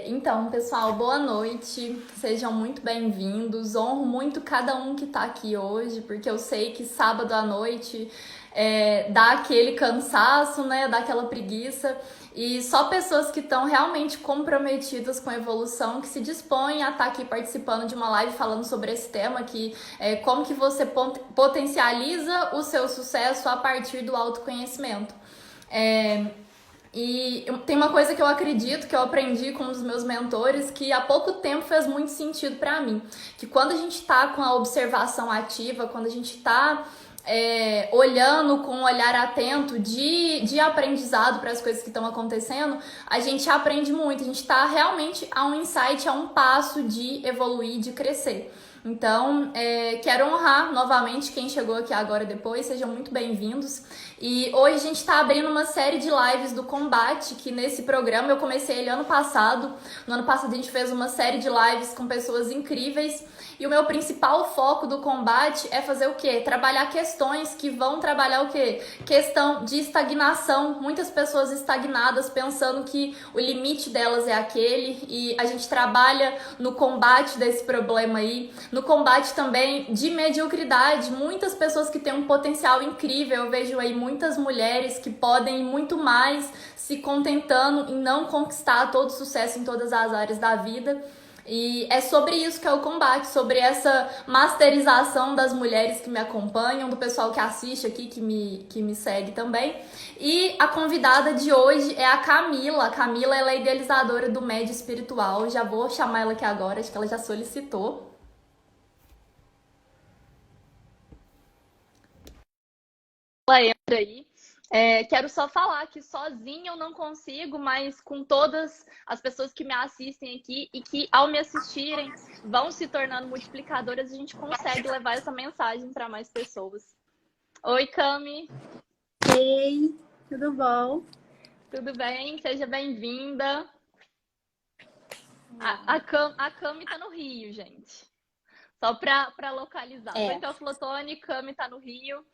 Então, pessoal, boa noite. Sejam muito bem-vindos. Honro muito cada um que está aqui hoje, porque eu sei que sábado à noite dá aquele cansaço, né? Dá aquela preguiça. E só pessoas que estão realmente comprometidas com a evolução, que se dispõem a estar aqui participando de uma live falando sobre esse tema, que é como que você potencializa o seu sucesso a partir do autoconhecimento. E tem uma coisa que eu acredito, que eu aprendi com um dos meus mentores, que há pouco tempo fez muito sentido para mim. Que quando a gente está com a observação ativa, quando a gente está olhando com um olhar atento de aprendizado para as coisas que estão acontecendo, a gente aprende muito, a gente está realmente a um insight, a um passo de evoluir, de crescer. Então, quero honrar novamente quem chegou aqui agora depois, sejam muito bem-vindos. E hoje a gente está abrindo uma série de lives do Combate, que nesse programa eu comecei ele ano passado. No ano passado a gente fez uma série de lives com pessoas incríveis. E o meu principal foco do Combate é fazer o quê? Trabalhar questões que vão trabalhar o quê? Questão de estagnação. Muitas pessoas estagnadas pensando que o limite delas é aquele. E a gente trabalha no combate desse problema aí. No combate também de mediocridade. Muitas pessoas que têm um potencial incrível. Eu vejo aí muitas mulheres que podem muito mais se contentando em não conquistar todo o sucesso em todas as áreas da vida. E é sobre isso que é o combate, sobre essa masterização das mulheres que me acompanham, do pessoal que assiste aqui, que me segue também. E a convidada de hoje é a Camila. A Camila, ela é idealizadora do Médio Espiritual. Já vou chamar ela aqui agora, acho que ela já solicitou. Ela entra aí. Quero só falar que sozinha eu não consigo, mas com todas as pessoas que me assistem aqui e que, ao me assistirem, vão se tornando multiplicadoras, a gente consegue levar essa mensagem para mais pessoas. Oi, Cami. Ei, tudo bom? Tudo bem? Seja bem-vinda. A Cami tá no Rio, gente. Só para localizar. Tô em Teoflotone, Cami tá no Rio.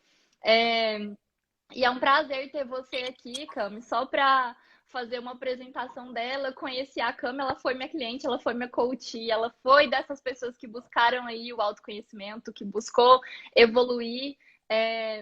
E é um prazer ter você aqui, Cami, só para fazer uma apresentação dela. Eu conheci a Cami, ela foi minha cliente, ela foi minha coach, ela foi dessas pessoas que buscaram aí o autoconhecimento, que buscou evoluir.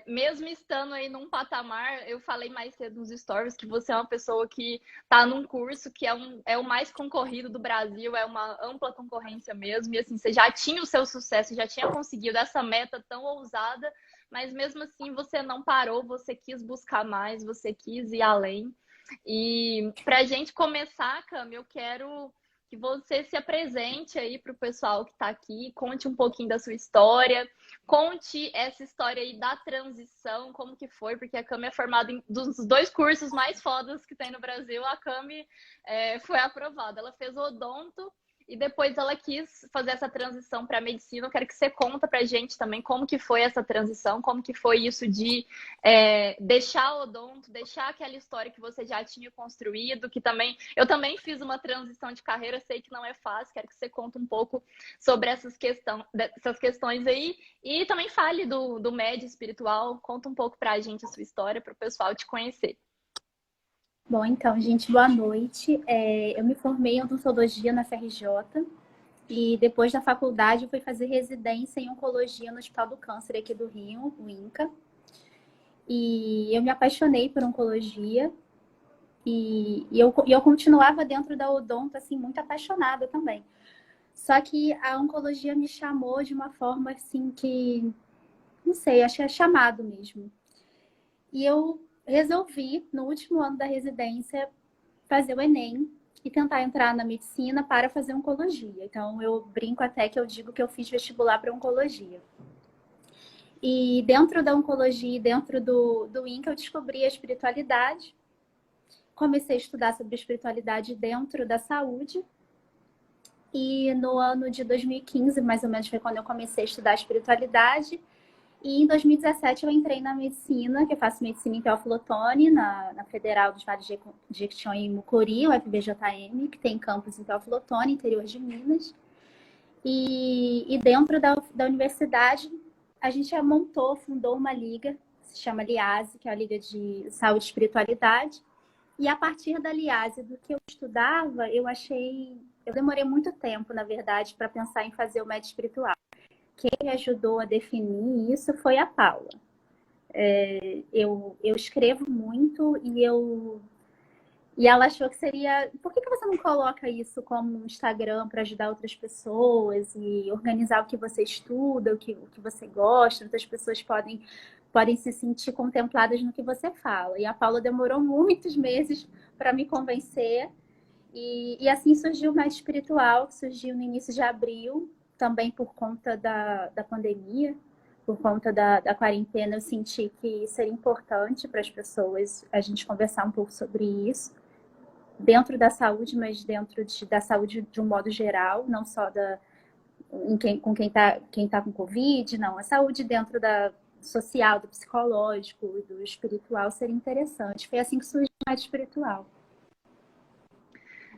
Mesmo estando aí num patamar, eu falei mais cedo nos stories que você é uma pessoa que está num curso que é o mais concorrido do Brasil, é uma ampla concorrência mesmo, e assim, você já tinha o seu sucesso, já tinha conseguido essa meta tão ousada, mas mesmo assim você não parou, você quis buscar mais, você quis ir além. E para a gente começar, Cami, eu quero que você se apresente aí para o pessoal que está aqui, conte um pouquinho da sua história, conte essa história aí da transição, como que foi, porque a Cami é formada em dos dois cursos mais fodas que tem no Brasil, a Cami foi aprovada. Ela fez odonto e depois ela quis fazer essa transição para a medicina. Eu quero que você conta para a gente também como que foi essa transição, como que foi isso de deixar o odonto, deixar aquela história que você já tinha construído, que também eu também fiz uma transição de carreira, sei que não é fácil. Quero que você conte um pouco sobre essas questões aí e também fale do médio espiritual. Conta um pouco para a gente a sua história, para o pessoal te conhecer. Bom, então, gente, boa noite. Eu me formei em odontologia na FRJ e depois da faculdade eu fui fazer residência em oncologia no Hospital do Câncer aqui do Rio, o INCA. E eu me apaixonei por oncologia e eu continuava dentro da odonto, assim, muito apaixonada também. Só que a oncologia me chamou de uma forma, assim, que, não sei, acho que é chamado mesmo. E eu resolvi, no último ano da residência, fazer o Enem e tentar entrar na medicina para fazer oncologia. Então, eu brinco até que eu digo que eu fiz vestibular para oncologia. E dentro da oncologia, dentro do INCA, eu descobri a espiritualidade. Comecei a estudar sobre espiritualidade dentro da saúde. E no ano de 2015, mais ou menos, foi quando eu comecei a estudar espiritualidade. E em 2017 eu entrei na medicina, que eu faço medicina em Teoflotone, na Federal dos Vales de Jequitinhonha e Mucuri, o FBJM, que tem campus em Teoflotone, interior de Minas. E dentro da universidade, a gente fundou uma liga, se chama LIASE, que é a Liga de Saúde e Espiritualidade. E a partir da Liase, do que eu estudava, eu demorei muito tempo, na verdade, para pensar em fazer o médio espiritual. Quem me ajudou a definir isso foi a Paula. Eu escrevo muito e ela achou que seria... Por que você não coloca isso como um Instagram para ajudar outras pessoas e organizar o que você estuda, o que você gosta? Outras pessoas podem se sentir contempladas no que você fala. E a Paula demorou muitos meses para me convencer. E assim surgiu o Médio Espiritual, que surgiu no início de abril, também por conta da pandemia, por conta da quarentena. Eu senti que seria importante para as pessoas a gente conversar um pouco sobre isso, dentro da saúde, mas dentro da saúde de um modo geral, não só com quem tá com Covid, não. A saúde dentro da social, do psicológico, do espiritual seria interessante. Foi assim que surgiu o Médio Espiritual.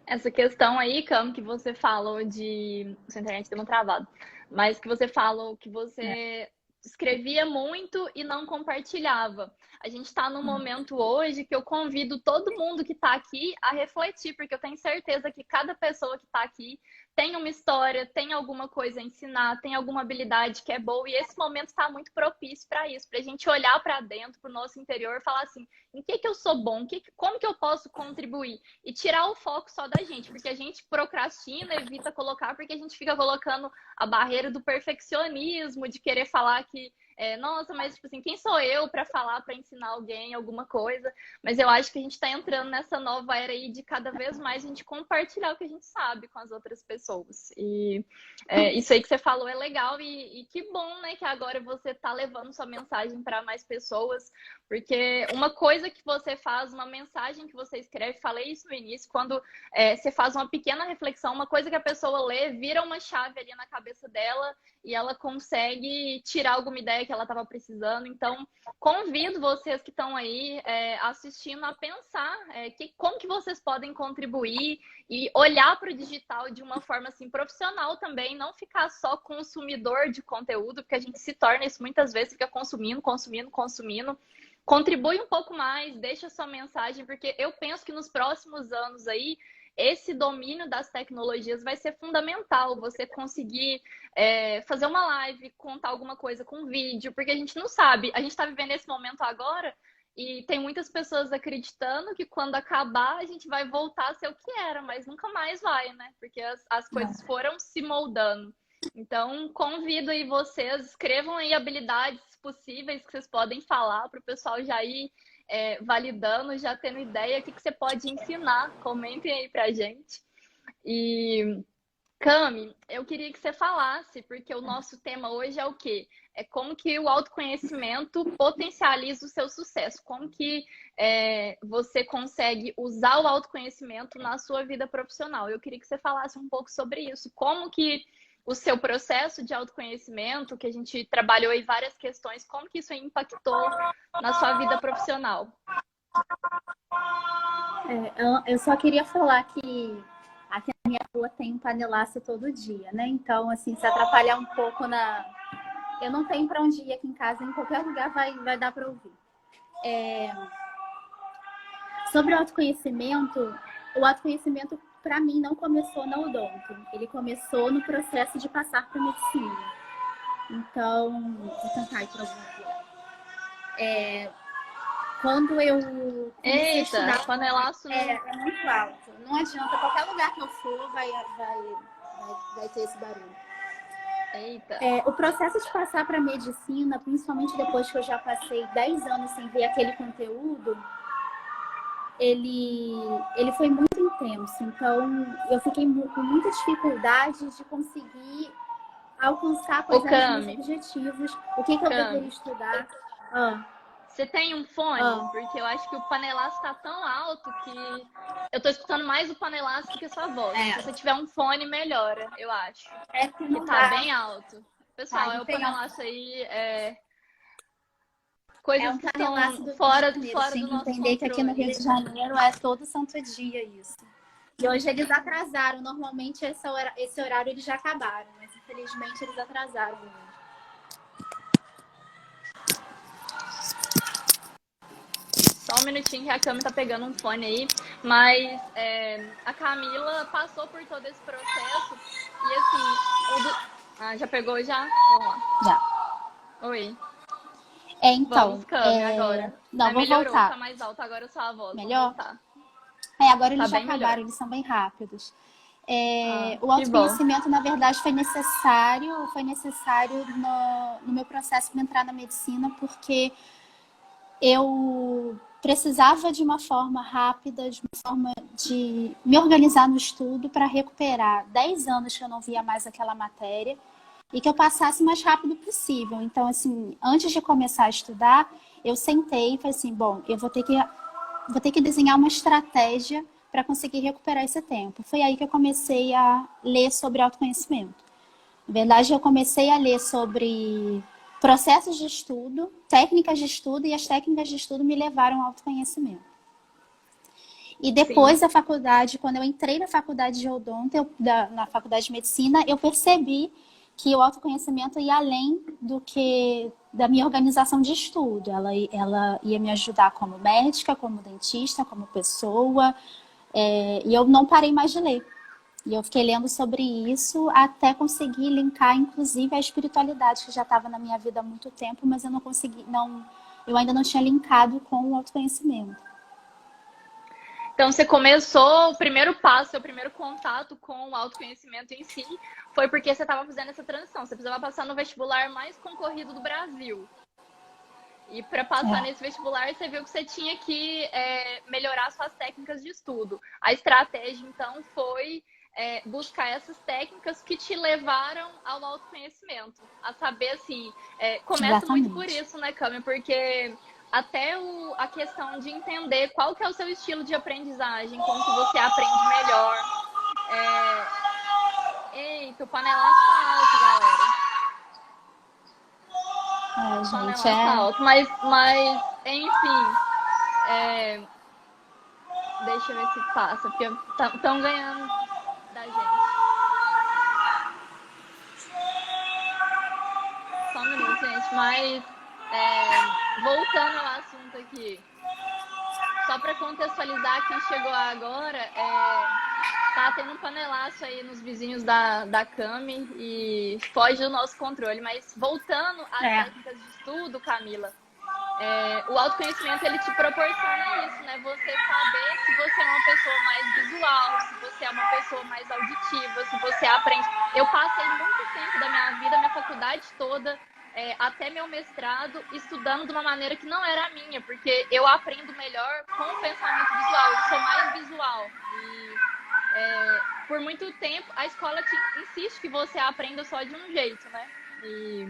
Essa questão aí, Cam, que você falou de... Sua internet deu uma travada. Mas que você falou que você escrevia muito e não compartilhava. A gente está num momento hoje que eu convido todo mundo que está aqui a refletir, porque eu tenho certeza que cada pessoa que está aqui tem uma história, tem alguma coisa a ensinar, tem alguma habilidade que é boa, e esse momento está muito propício para isso, para a gente olhar para dentro, para o nosso interior e falar assim, em que eu sou bom, como que eu posso contribuir? E tirar o foco só da gente, porque a gente procrastina, evita colocar, porque a gente fica colocando a barreira do perfeccionismo, de querer falar que nossa, mas tipo assim, quem sou eu para falar, para ensinar alguém alguma coisa? Mas eu acho que a gente está entrando nessa nova era aí de cada vez mais a gente compartilhar o que a gente sabe com as outras pessoas. E isso aí que você falou é legal e que bom, né, que agora você está levando sua mensagem para mais pessoas, porque uma coisa que você faz, uma mensagem que você escreve, falei isso no início, quando você faz uma pequena reflexão, uma coisa que a pessoa lê, vira uma chave ali na cabeça dela e ela consegue tirar alguma ideia que ela estava precisando. Então, convido vocês que estão aí assistindo a pensar como que vocês podem contribuir e olhar para o digital de uma forma assim, profissional também, não ficar só consumidor de conteúdo, porque a gente se torna isso muitas vezes, fica consumindo. Contribui um pouco mais, deixa sua mensagem, porque eu penso que nos próximos anos aí, esse domínio das tecnologias vai ser fundamental. Você conseguir fazer uma live, contar alguma coisa com vídeo, porque a gente não sabe. A gente está vivendo esse momento agora e tem muitas pessoas acreditando que quando acabar a gente vai voltar a ser o que era, mas nunca mais vai, né? Porque as coisas foram se moldando. Então, convido aí vocês, escrevam aí habilidades possíveis que vocês podem falar para o pessoal já ir validando, já tendo ideia, o que você pode ensinar. Comentem aí pra gente. E, Cami, eu queria que você falasse, porque o nosso tema hoje é o quê? É como que o autoconhecimento potencializa o seu sucesso. Como que você consegue usar o autoconhecimento na sua vida profissional. Eu queria que você falasse um pouco sobre isso. Como que o seu processo de autoconhecimento, que a gente trabalhou em várias questões, como que isso impactou na sua vida profissional? Eu só queria falar que aqui na minha rua tem um panelaço todo dia, né? Então, assim, se atrapalhar um pouco eu não tenho para onde ir aqui em casa, em qualquer lugar vai dar para ouvir. Sobre o autoconhecimento para mim não começou na odonto, ele começou no processo de passar para medicina. Então, vou tentar ir para algum lugar. Quando eu comecei a estudar, o panelaço é muito alto. Não adianta, qualquer lugar que eu for vai ter esse barulho. Eita. O processo de passar para medicina, principalmente depois que eu já passei 10 anos sem ver aquele conteúdo, ele foi muito intenso. Então, eu fiquei com muita dificuldade de conseguir alcançar quais eram os meus objetivos, o que eu deveria estudar. Você tem um fone? Porque eu acho que o panelaço tá tão alto que eu tô escutando mais o panelaço do que a sua voz. Se você tiver um fone, melhora, eu acho. Que tá bem alto. Pessoal, o panelaço aí coisas que estão fora do nosso controle. Entender que aqui no Rio de Janeiro é todo santo dia isso. E hoje eles atrasaram. Normalmente esse horário eles já acabaram, mas infelizmente eles atrasaram hoje. Só um minutinho que a Cami tá pegando um fone aí. Mas a Camila passou por todo esse processo. E assim, já pegou já? Vamos lá. Já. Oi. Então. Vamos, Cami, agora. Não, vou melhorou, voltar. tá mais alto agora a sua voz. Melhor? Vamos voltar. Agora eles Tá já acabaram, melhor. eles são bem rápidos. O Que bom. autoconhecimento, na verdade, foi necessário no meu processo de entrar na medicina, porque eu precisava de uma forma rápida, de uma forma de me organizar no estudo para recuperar 10 anos que eu não via mais aquela matéria e que eu passasse o mais rápido possível. Então, assim, antes de começar a estudar, eu sentei e falei assim, bom, eu vou ter que desenhar uma estratégia para conseguir recuperar esse tempo. Foi aí que eu comecei a ler sobre autoconhecimento. Na verdade, eu comecei a ler sobre processos de estudo, técnicas de estudo, e as técnicas de estudo me levaram ao autoconhecimento. E depois da faculdade, quando eu entrei na faculdade de odonto, na faculdade de medicina, eu percebi que o autoconhecimento ia além do que da minha organização de estudo. Ela ia me ajudar como médica, como dentista, como pessoa, e eu não parei mais de ler. E eu fiquei lendo sobre isso até conseguir linkar, inclusive, a espiritualidade, que já estava na minha vida há muito tempo, mas eu não consegui, eu ainda não tinha linkado com o autoconhecimento. Então, você começou, o primeiro passo, o primeiro contato com o autoconhecimento em si, foi porque você estava fazendo essa transição. Você precisava passar no vestibular mais concorrido do Brasil. E para passar nesse vestibular, você viu que você tinha que melhorar suas técnicas de estudo. A estratégia, então, foi buscar essas técnicas que te levaram ao autoconhecimento. A saber, assim, começa Exatamente. muito por isso, né, Cami? Porque até a questão de entender qual que é o seu estilo de aprendizagem, como que você aprende melhor. Eita, o panelaço tá alto, galera. O panelaço tá alto. Mas enfim, deixa eu ver se passa, porque estão ganhando da gente. Só um minuto, gente, mas voltando ao assunto aqui, só para contextualizar quem chegou agora, tá tendo um panelaço aí nos vizinhos da Cami e foge do nosso controle. Mas voltando às técnicas de estudo, Camila, o autoconhecimento, ele te proporciona isso, né? Você saber se você é uma pessoa mais visual, se você é uma pessoa mais auditiva, se você aprende. Eu passei muito tempo da minha vida, minha faculdade toda, até meu mestrado, estudando de uma maneira que não era a minha, porque eu aprendo melhor com o pensamento visual, eu sou mais visual. E por muito tempo, a escola insiste que você aprenda só de um jeito, né? E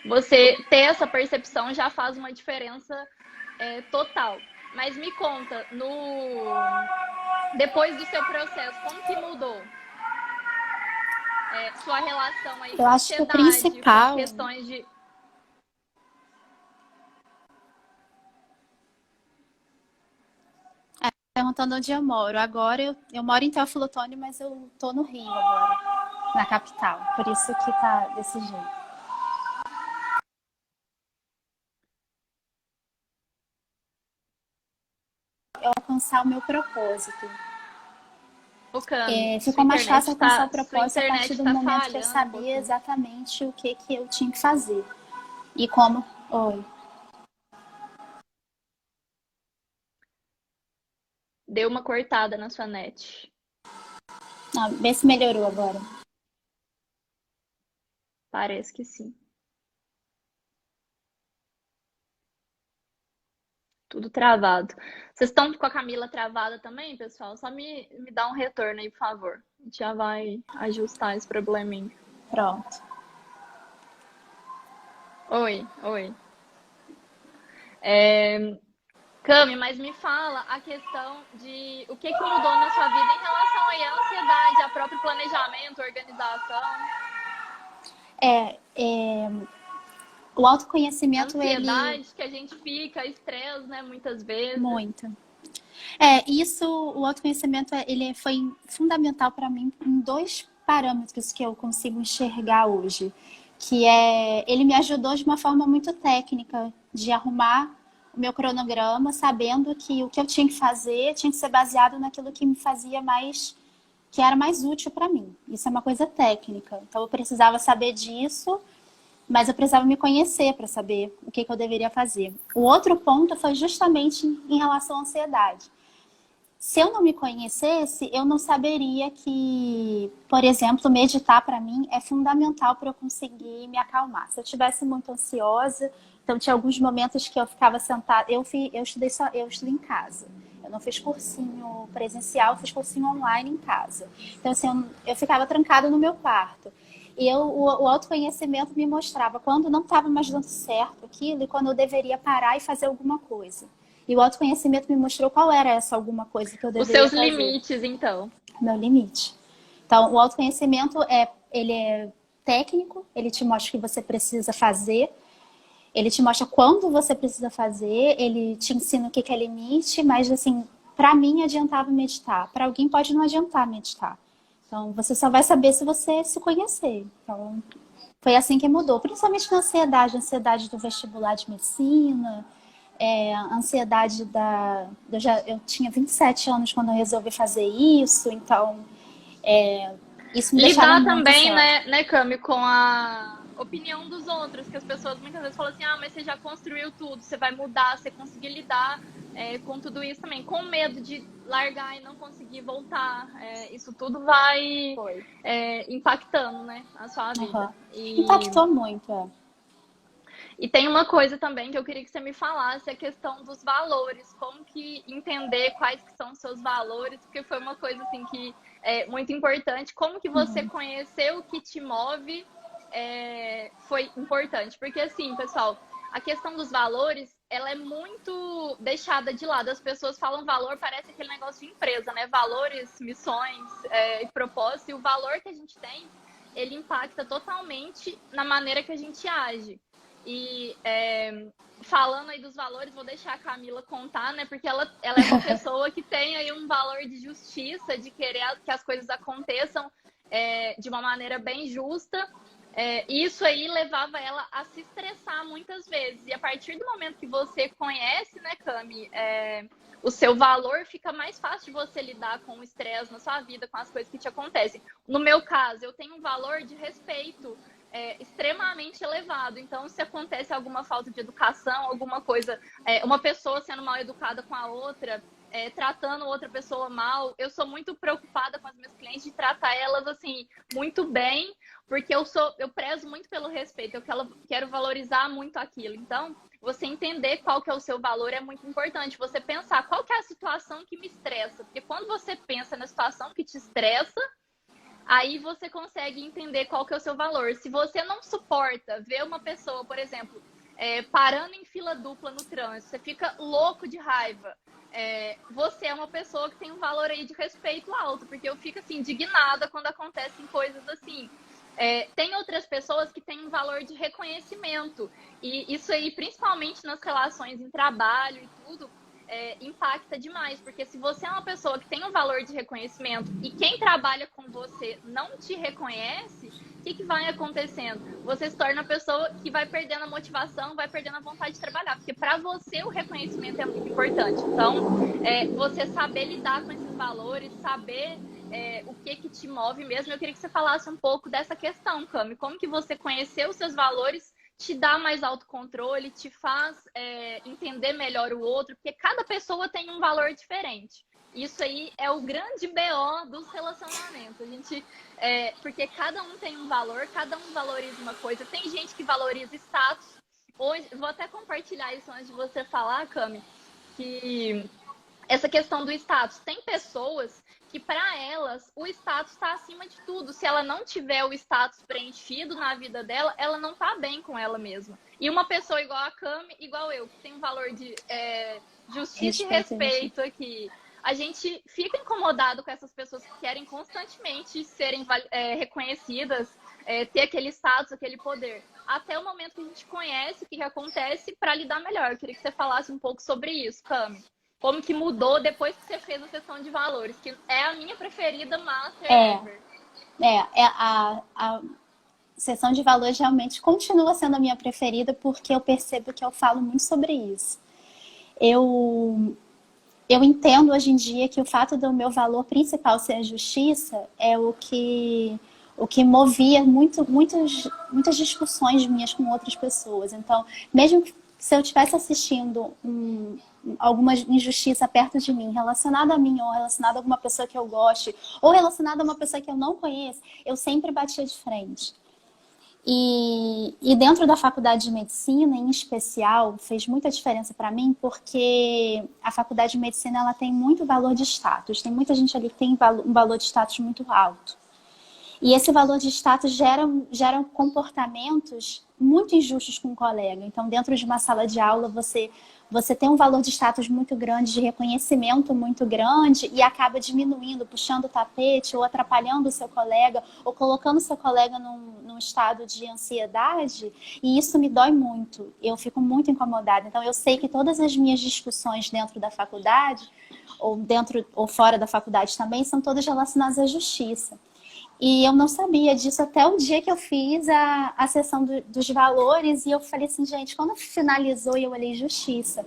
você ter essa percepção já faz uma diferença total. Mas me conta, depois do seu processo, como que mudou sua relação aí com a ansiedade, que o principal... com questões de... Perguntando onde eu moro. Agora eu moro em Teoflotone, mas eu tô no Rio agora, na capital. Por isso que tá desse jeito. Alcançar o meu propósito. Ficou mais fácil alcançar o propósito a partir do momento que eu sabia exatamente o que eu tinha que fazer. E como... Oi. Deu uma cortada na sua net. Vê se melhorou agora. Parece que sim. Tudo travado. Vocês estão com a Camila travada também, pessoal? Só me dá um retorno aí, por favor. A gente já vai ajustar esse probleminha. Pronto. Oi. Cami, mas me fala a questão de o que mudou na sua vida em relação aí à ansiedade, a próprio planejamento, organização. O autoconhecimento, ansiedade que a gente fica, estresse, né, muitas vezes. Muito. O autoconhecimento, ele foi fundamental para mim em 2 parâmetros que eu consigo enxergar hoje. Que ele me ajudou de uma forma muito técnica de arrumar o meu cronograma, sabendo que o que eu tinha que fazer tinha que ser baseado naquilo que me fazia mais, que era mais útil para mim. Isso é uma coisa técnica. Então eu precisava saber disso, mas eu precisava me conhecer para saber o que eu deveria fazer. O outro ponto foi justamente em relação à ansiedade. Se eu não me conhecesse, eu não saberia que, por exemplo, meditar para mim é fundamental para eu conseguir me acalmar. Se eu estivesse muito ansiosa, então tinha alguns momentos que eu ficava sentada. Eu estudei em casa. Eu não fiz cursinho presencial, fiz cursinho online em casa. Então, assim, eu ficava trancada no meu quarto. E o autoconhecimento me mostrava quando não estava mais dando certo aquilo e quando eu deveria parar e fazer alguma coisa. E o autoconhecimento me mostrou qual era essa alguma coisa que eu deveria fazer. Os seus limites, então. Meu limite. Então, o autoconhecimento, ele é técnico, ele te mostra o que você precisa fazer, ele te mostra quando você precisa fazer, ele te ensina o que é limite, mas, assim, para mim adiantava meditar. Para alguém pode não adiantar meditar. Então, você só vai saber se você se conhecer. Então, foi assim que mudou. Principalmente na ansiedade do vestibular de medicina, ansiedade eu tinha 27 anos quando eu resolvi fazer isso, então isso me deixava Lidar muito também, ansiosa. né, Cami, com a opinião dos outros, que as pessoas muitas vezes falam assim, ah, mas você já construiu tudo, você vai mudar, você conseguir lidar com tudo isso também, com medo de largar e não conseguir voltar, isso tudo vai impactando, né, a sua vida. Impactou muito, E tem uma coisa também que eu queria que você me falasse, a questão dos valores. Como que entender quais que são os seus valores, porque foi uma coisa assim que é muito importante. Como que você conheceu o que te move foi importante. Porque assim, pessoal, a questão dos valores, ela é muito deixada de lado. As pessoas falam valor, parece aquele negócio de empresa, né? Valores, missões e propósito. E o valor que a gente tem, ele impacta totalmente na maneira que a gente age. E falando aí dos valores, vou deixar a Camila contar, né? Porque ela é uma pessoa que tem aí um valor de justiça, de querer que as coisas aconteçam de uma maneira bem justa. Isso aí levava ela a se estressar muitas vezes. E a partir do momento que você conhece, né, Cami, o seu valor, fica mais fácil de você lidar com o estresse na sua vida, com as coisas que te acontecem. No meu caso, eu tenho um valor de respeito extremamente elevado. Então, se acontece alguma falta de educação, alguma coisa, uma pessoa sendo mal educada com a outra, tratando outra pessoa mal, eu sou muito preocupada com as minhas clientes de tratar elas assim muito bem, porque eu prezo muito pelo respeito, eu quero valorizar muito aquilo. Então, você entender qual que é o seu valor é muito importante. Você pensar qual que é a situação que me estressa, porque quando você pensa na situação que te estressa, aí você consegue entender qual que é o seu valor. Se você não suporta ver uma pessoa, por exemplo, parando em fila dupla no trânsito, você fica louco de raiva. Você é uma pessoa que tem um valor aí de respeito alto, porque eu fico assim, indignada quando acontecem coisas assim. Tem outras pessoas que têm um valor de reconhecimento. E isso aí, principalmente nas relações em trabalho e tudo, impacta demais, porque se você é uma pessoa que tem um valor de reconhecimento e quem trabalha com você não te reconhece, o que vai acontecendo? Você se torna uma pessoa que vai perdendo a motivação, vai perdendo a vontade de trabalhar, porque para você o reconhecimento é muito importante. Então, você saber lidar com esses valores, saber o que te move mesmo. Eu queria que você falasse um pouco dessa questão, Cami, como que você conheceu os seus valores, te dá mais autocontrole, te faz entender melhor o outro, porque cada pessoa tem um valor diferente. Isso aí é o grande BO dos relacionamentos. Porque cada um tem um valor, cada um valoriza uma coisa. Tem gente que valoriza status. Hoje, vou até compartilhar isso antes de você falar, Cami, que essa questão do status. Tem pessoas que, para elas, o status está acima de tudo. Se ela não tiver o status preenchido na vida dela, ela não está bem com ela mesma. E uma pessoa igual a Cami, igual eu, que tem um valor de justiça e respeito aqui, a gente fica incomodado com essas pessoas que querem constantemente serem reconhecidas, ter aquele status, aquele poder. Até o momento que a gente conhece o que acontece para lidar melhor. Eu queria que você falasse um pouco sobre isso, Cami. Como que mudou depois que você fez a sessão de valores, que é a minha preferida master ever. A sessão de valores realmente continua sendo a minha preferida, porque eu percebo que eu falo muito sobre isso. eu entendo hoje em dia que o fato do meu valor principal ser a justiça é o que movia muitas discussões minhas com outras pessoas. Então, mesmo se eu estivesse assistindo alguma injustiça perto de mim, relacionada a mim, ou relacionada a alguma pessoa que eu goste, ou relacionada a uma pessoa que eu não conheço, eu sempre batia de frente. E dentro da faculdade de medicina, em especial, fez muita diferença para mim, porque a faculdade de medicina ela tem muito valor de status. Tem muita gente ali que tem um valor de status muito alto. E esse valor de status gera comportamentos muito injustos com o colega. Então, dentro de uma sala de aula, você tem um valor de status muito grande, de reconhecimento muito grande, e acaba diminuindo, puxando o tapete, ou atrapalhando o seu colega, ou colocando o seu colega num estado de ansiedade, e isso me dói muito. Eu fico muito incomodada. Então, eu sei que todas as minhas discussões dentro da faculdade, ou dentro ou fora da faculdade também, são todas relacionadas à justiça. E eu não sabia disso até o dia que eu fiz a sessão dos valores, e eu falei assim, gente, quando finalizou e eu olhei justiça,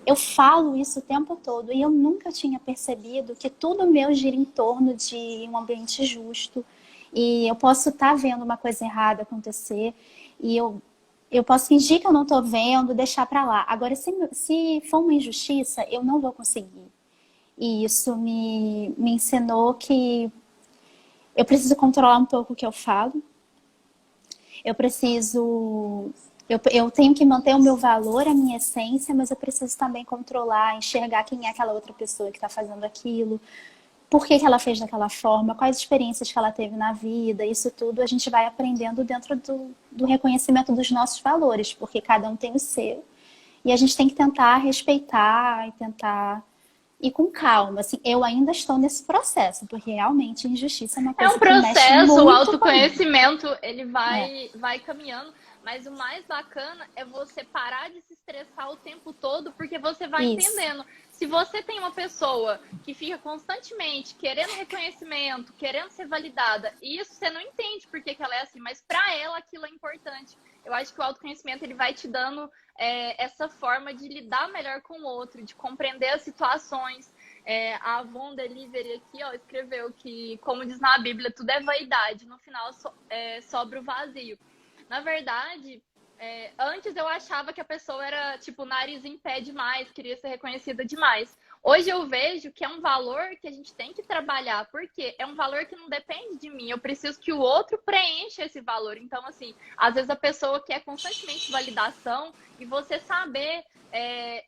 eu falo isso o tempo todo, e eu nunca tinha percebido que tudo meu gira em torno de um ambiente justo, e eu posso estar vendo uma coisa errada acontecer, e eu posso fingir que eu não estou vendo, deixar para lá. Agora, se for uma injustiça, eu não vou conseguir. E isso me ensinou que eu preciso controlar um pouco o que eu falo. Eu preciso... Eu tenho que manter o meu valor, a minha essência, mas eu preciso também controlar, enxergar quem é aquela outra pessoa que está fazendo aquilo, por que ela fez daquela forma, quais experiências que ela teve na vida. Isso tudo a gente vai aprendendo dentro do reconhecimento dos nossos valores, porque cada um tem o seu. E a gente tem que tentar respeitar e tentar ir com calma. Assim, eu ainda estou nesse processo, porque realmente injustiça é uma É coisa um que mexe processo, o muito comigo. autoconhecimento, ele É, vai caminhando, mas o mais bacana é você parar de se estressar o tempo todo, porque você vai isso. entendendo. Se você tem uma pessoa que fica constantemente querendo reconhecimento, querendo ser validada, e isso você não entende por que ela é assim, mas para ela aquilo é importante. Eu acho que o autoconhecimento ele vai te dando essa forma de lidar melhor com o outro, de compreender as situações. A Avon Delivery aqui, ó, escreveu que, como diz na Bíblia, tudo é vaidade, no final sobra o vazio. Na verdade, antes eu achava que a pessoa era, tipo, nariz em pé demais, queria ser reconhecida demais. Hoje eu vejo que é um valor que a gente tem que trabalhar, porque é um valor que não depende de mim, eu preciso que o outro preencha esse valor. Então, assim, às vezes a pessoa quer constantemente validação e você saber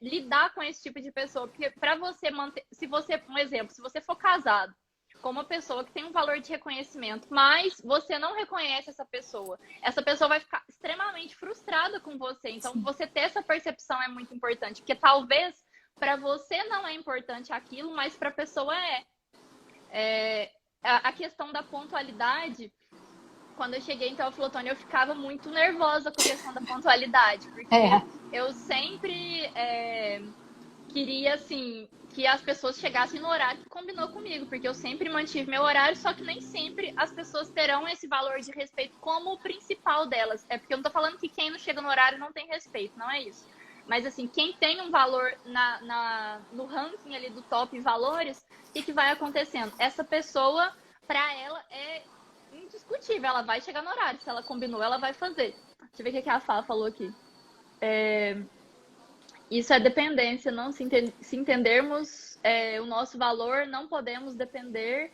lidar com esse tipo de pessoa, porque para você manter, se você, um exemplo, se você for casado com uma pessoa que tem um valor de reconhecimento, mas você não reconhece essa pessoa vai ficar extremamente frustrada com você. Então, Sim. você ter essa percepção é muito importante, porque talvez para você não é importante aquilo, mas para a pessoa a questão da pontualidade. Quando eu cheguei em Teoflotone, eu ficava muito nervosa com a questão da pontualidade, porque É. eu sempre queria, assim, que as pessoas chegassem no horário que combinou comigo, porque eu sempre mantive meu horário, só que nem sempre as pessoas terão esse valor de respeito como o principal delas. É porque eu não tô falando que quem não chega no horário não tem respeito, não é isso. Mas, assim, quem tem um valor no ranking ali do top valores, o que vai acontecendo? Essa pessoa, para ela, é indiscutível. Ela vai chegar no horário. Se ela combinou, ela vai fazer. Deixa eu ver o que a Fá falou aqui. Isso é dependência, não se entendermos o nosso valor, não podemos depender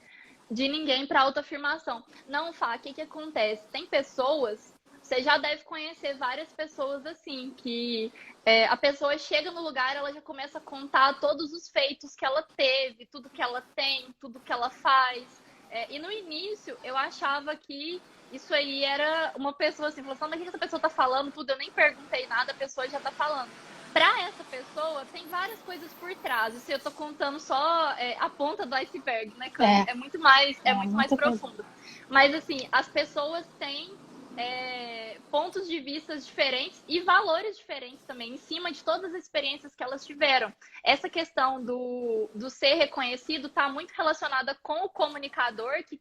de ninguém para autoafirmação. Não, Fá, o que acontece? Tem pessoas, você já deve conhecer várias pessoas assim, que a pessoa chega no lugar, ela já começa a contar todos os feitos que ela teve, tudo que ela tem, tudo que ela faz. E no início eu achava que isso aí era uma pessoa assim, falando, o que essa pessoa tá falando, tudo, eu nem perguntei nada, a pessoa já tá falando. Para essa pessoa, tem várias coisas por trás. Assim, eu tô contando só a ponta do iceberg, né, Cami? É muito mais Muita coisa. profundo. Mas, assim, as pessoas têm pontos de vista diferentes e valores diferentes também, em cima de todas as experiências que elas tiveram. Essa questão do ser reconhecido está muito relacionada com o comunicador, que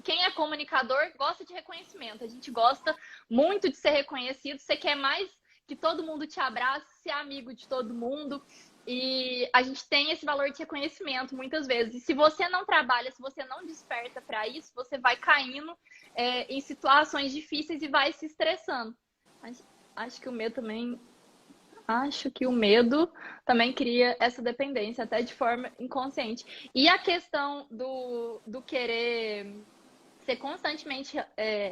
quem é comunicador gosta de reconhecimento. A gente gosta muito de ser reconhecido, você quer mais que todo mundo te abrace, ser amigo de todo mundo. E a gente tem esse valor de reconhecimento muitas vezes. E se você não trabalha, se você não desperta para isso, você vai caindo em situações difíceis e vai se estressando. Acho que o medo também. Acho que o medo também cria essa dependência, até de forma inconsciente. E a questão do querer ser constantemente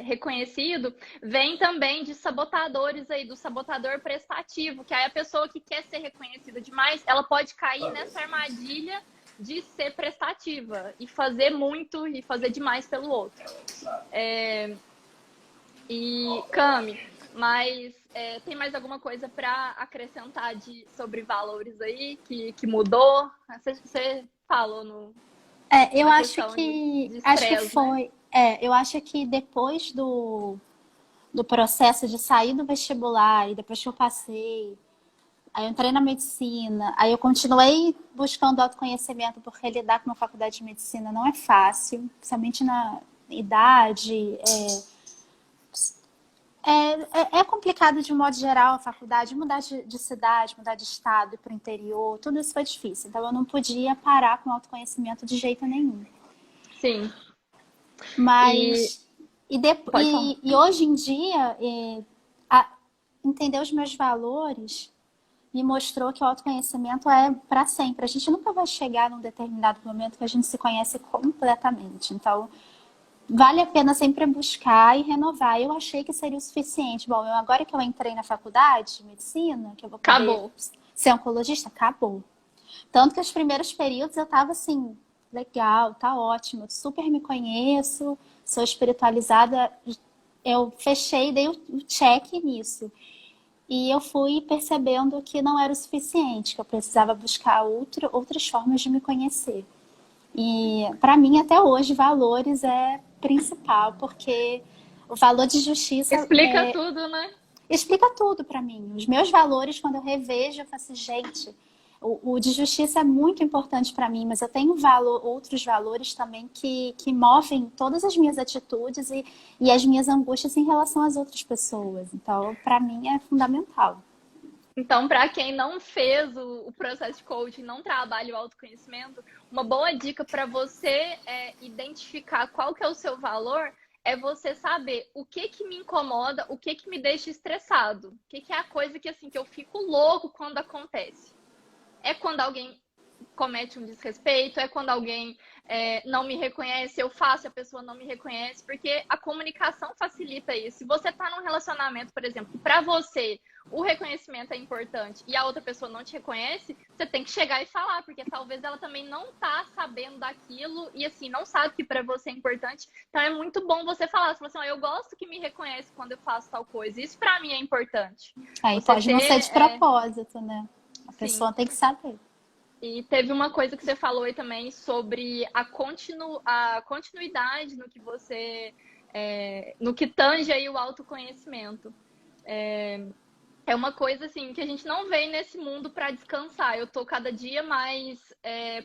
reconhecido, vem também de sabotadores aí, do sabotador prestativo, que aí a pessoa que quer ser reconhecida demais, ela pode cair nessa armadilha de ser prestativa e fazer muito e fazer demais pelo outro. E, Cami, mas tem mais alguma coisa para acrescentar sobre valores aí que mudou? Você falou Eu na acho questão que de estresse, foi. né? Eu acho que depois do processo de sair do vestibular e depois que eu passei, aí eu entrei na medicina, aí eu continuei buscando autoconhecimento, porque lidar com uma faculdade de medicina não é fácil, principalmente na idade. É complicado de um modo geral a faculdade, mudar de cidade, mudar de estado, ir para o interior, tudo isso foi difícil. Então eu não podia parar com o autoconhecimento de jeito nenhum. Sim. Mas Pode falar. e hoje em dia, entender os meus valores me mostrou que o autoconhecimento é para sempre. A gente nunca vai chegar num determinado momento que a gente se conhece completamente. Então, vale a pena sempre buscar e renovar. Eu achei que seria o suficiente. Bom, agora que eu entrei na faculdade de medicina, que eu vou poder Acabou. ser oncologista, acabou. Tanto que os primeiros períodos eu tava assim, legal, tá ótimo, eu super me conheço, sou espiritualizada. Eu fechei, dei o check nisso. E eu fui percebendo que não era o suficiente, que eu precisava buscar outras formas de me conhecer. E para mim, até hoje, valores é principal, porque o valor de justiça Explica tudo, né? explica tudo para mim. Os meus valores, quando eu revejo, eu falo assim, gente, o de justiça é muito importante para mim, mas eu tenho outros valores também que movem todas as minhas atitudes e as minhas angústias em relação às outras pessoas. Então, para mim, é fundamental. Então, para quem não fez o processo de coaching, não trabalha o autoconhecimento, uma boa dica para você identificar qual que é o seu valor é você saber o que me incomoda, o que me deixa estressado, o que é a coisa que assim que eu fico louco quando acontece. É quando alguém comete um desrespeito, é quando alguém não me reconhece, eu faço e a pessoa não me reconhece, porque a comunicação facilita isso. Se você está num relacionamento, por exemplo, que para você o reconhecimento é importante e a outra pessoa não te reconhece, você tem que chegar e falar, porque talvez ela também não tá sabendo daquilo e assim, não sabe que para você é importante. Então é muito bom você falar, você fala assim, eu gosto que me reconhece quando eu faço tal coisa. Isso para mim é importante. Aí Você pode não ser ter, de propósito, né? A sim. pessoa tem que saber. E teve uma coisa que você falou aí também sobre a continuidade no que você. No que tange aí o autoconhecimento. É uma coisa assim que a gente não vem nesse mundo para descansar. Eu tô cada dia mais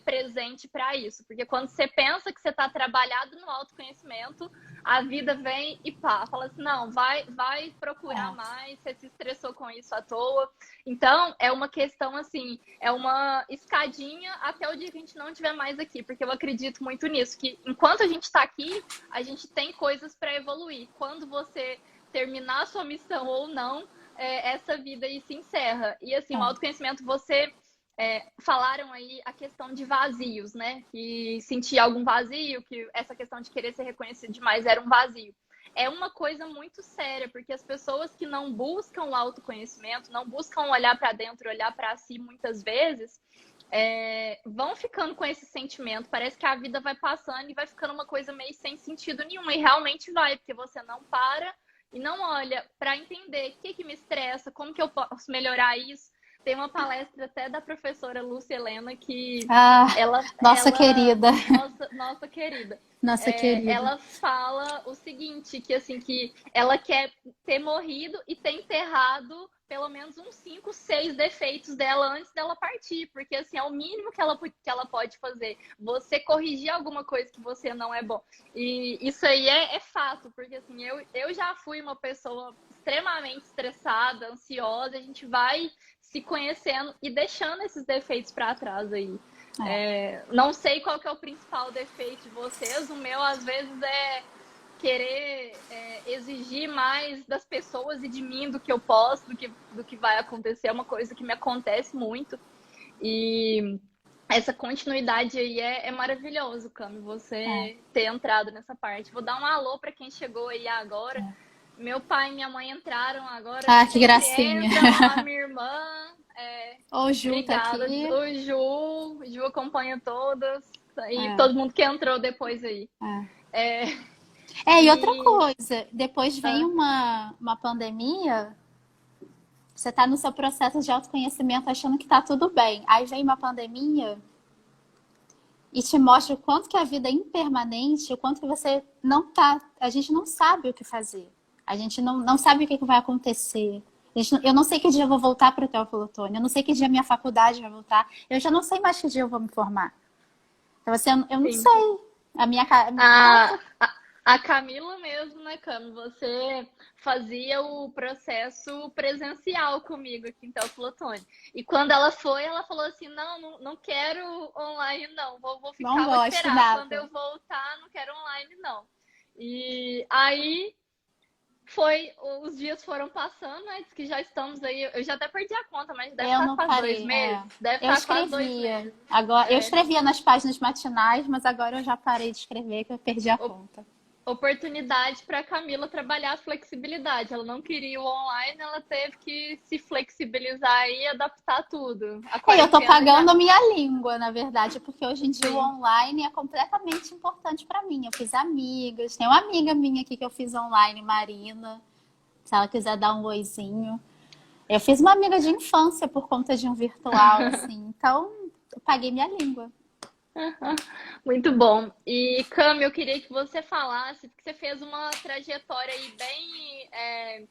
presente para isso, porque quando você pensa que você está trabalhado no autoconhecimento, a vida vem e pá, fala assim, não, vai procurar É. mais, você se estressou com isso à toa. Então, é uma questão assim, é uma escadinha até o dia que a gente não estiver mais aqui, porque eu acredito muito nisso, que enquanto a gente está aqui, a gente tem coisas para evoluir. Quando você terminar a sua missão ou não, essa vida aí se encerra. E assim, o autoconhecimento, falaram aí a questão de vazios, né? Que sentia algum vazio, que essa questão de querer ser reconhecido demais era um vazio. É uma coisa muito séria, porque as pessoas que não buscam o autoconhecimento, não buscam olhar para dentro, olhar para si muitas vezes, vão ficando com esse sentimento. Parece que a vida vai passando e vai ficando uma coisa meio sem sentido nenhum. E realmente vai, porque você não para e não olha para entender o que me estressa, como que eu posso melhorar isso. Tem uma palestra até da professora Lúcia Helena que Nossa querida. nossa querida. Nossa querida. Ela fala o seguinte, que assim, que ela quer ter morrido e ter enterrado pelo menos uns 5, 6 defeitos dela antes dela partir, porque assim, é o mínimo que ela pode fazer. Você corrigir alguma coisa que você não é bom. E isso aí é fato, porque assim, eu já fui uma pessoa extremamente estressada, ansiosa, a gente vai se conhecendo e deixando esses defeitos para trás aí. Não sei qual que é o principal defeito de vocês. O meu, às vezes, é querer exigir mais das pessoas e de mim do que eu posso, do que vai acontecer. É uma coisa que me acontece muito. E essa continuidade aí é maravilhoso, Cami, você ter entrado nessa parte. Vou dar um alô para quem chegou aí agora. Meu pai e minha mãe entraram agora. Ah, que gracinha. Entram, a minha irmã. O Ju obrigada. tá aqui. O Ju acompanha todas. E todo mundo que entrou depois aí. E outra coisa, depois vem uma pandemia, você tá no seu processo de autoconhecimento achando que tá tudo bem. Aí vem uma pandemia e te mostra o quanto que a vida é impermanente, o quanto que você não tá... A gente não sabe o que fazer. A gente não sabe o que vai acontecer. Eu não sei que dia eu vou voltar para o Teoflotone. Eu não sei que dia minha faculdade vai voltar. Eu já não sei mais que dia eu vou me formar. Então, assim, eu não sei. A Camila mesmo, né, Cami? Você fazia o processo presencial comigo aqui em Teoflotone. E quando ela foi, ela falou assim, não quero online, não. Vou ficar, não vou gosto esperar. nada. Quando eu voltar, não quero online, não. E aí... os dias foram passando, né? Diz que já estamos aí. Eu já até perdi a conta, mas deve estar quase 2 meses. Deve estar quase 2 meses. Agora, eu escrevia nas páginas matinais, mas agora eu já parei de escrever, que eu perdi a conta. Oportunidade para Camila trabalhar a flexibilidade. Ela não queria o online, ela teve que se flexibilizar e adaptar tudo. Eu tô pagando a minha língua, na verdade, porque hoje em dia o online é completamente importante para mim. Eu fiz amigas, tem uma amiga minha aqui que eu fiz online, Marina, se ela quiser dar um oizinho. Eu fiz uma amiga de infância por conta de um virtual, assim, então eu paguei minha língua. Muito bom. E, Cami, eu queria que você falasse, porque você fez uma trajetória aí bem...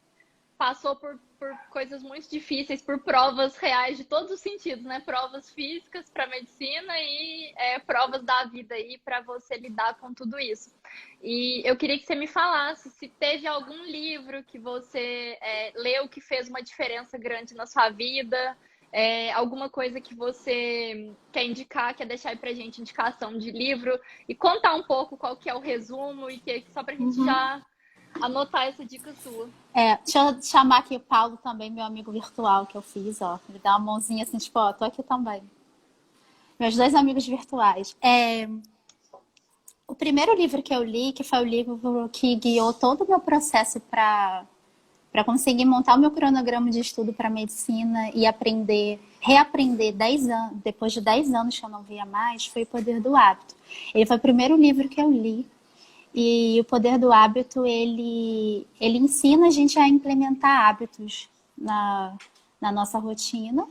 passou por coisas muito difíceis, por provas reais de todos os sentidos, né? Provas físicas para medicina e provas da vida aí para você lidar com tudo isso. E eu queria que você me falasse se teve algum livro que você leu que fez uma diferença grande na sua vida, alguma coisa que você quer indicar, quer deixar aí pra gente indicação de livro e contar um pouco qual que é o resumo e só pra gente já anotar essa dica sua. Deixa eu chamar aqui o Paulo também, meu amigo virtual que eu fiz, ó. Ele dá uma mãozinha assim, tipo, ó, tô aqui também. Meus 2 amigos virtuais. O primeiro livro que eu li, que foi o livro que guiou todo o meu processo para conseguir montar o meu cronograma de estudo para medicina e reaprender 10 anos, depois de 10 anos que eu não via mais, foi O Poder do Hábito. Ele foi o primeiro livro que eu li. E o Poder do Hábito, ele ensina a gente a implementar hábitos na nossa rotina.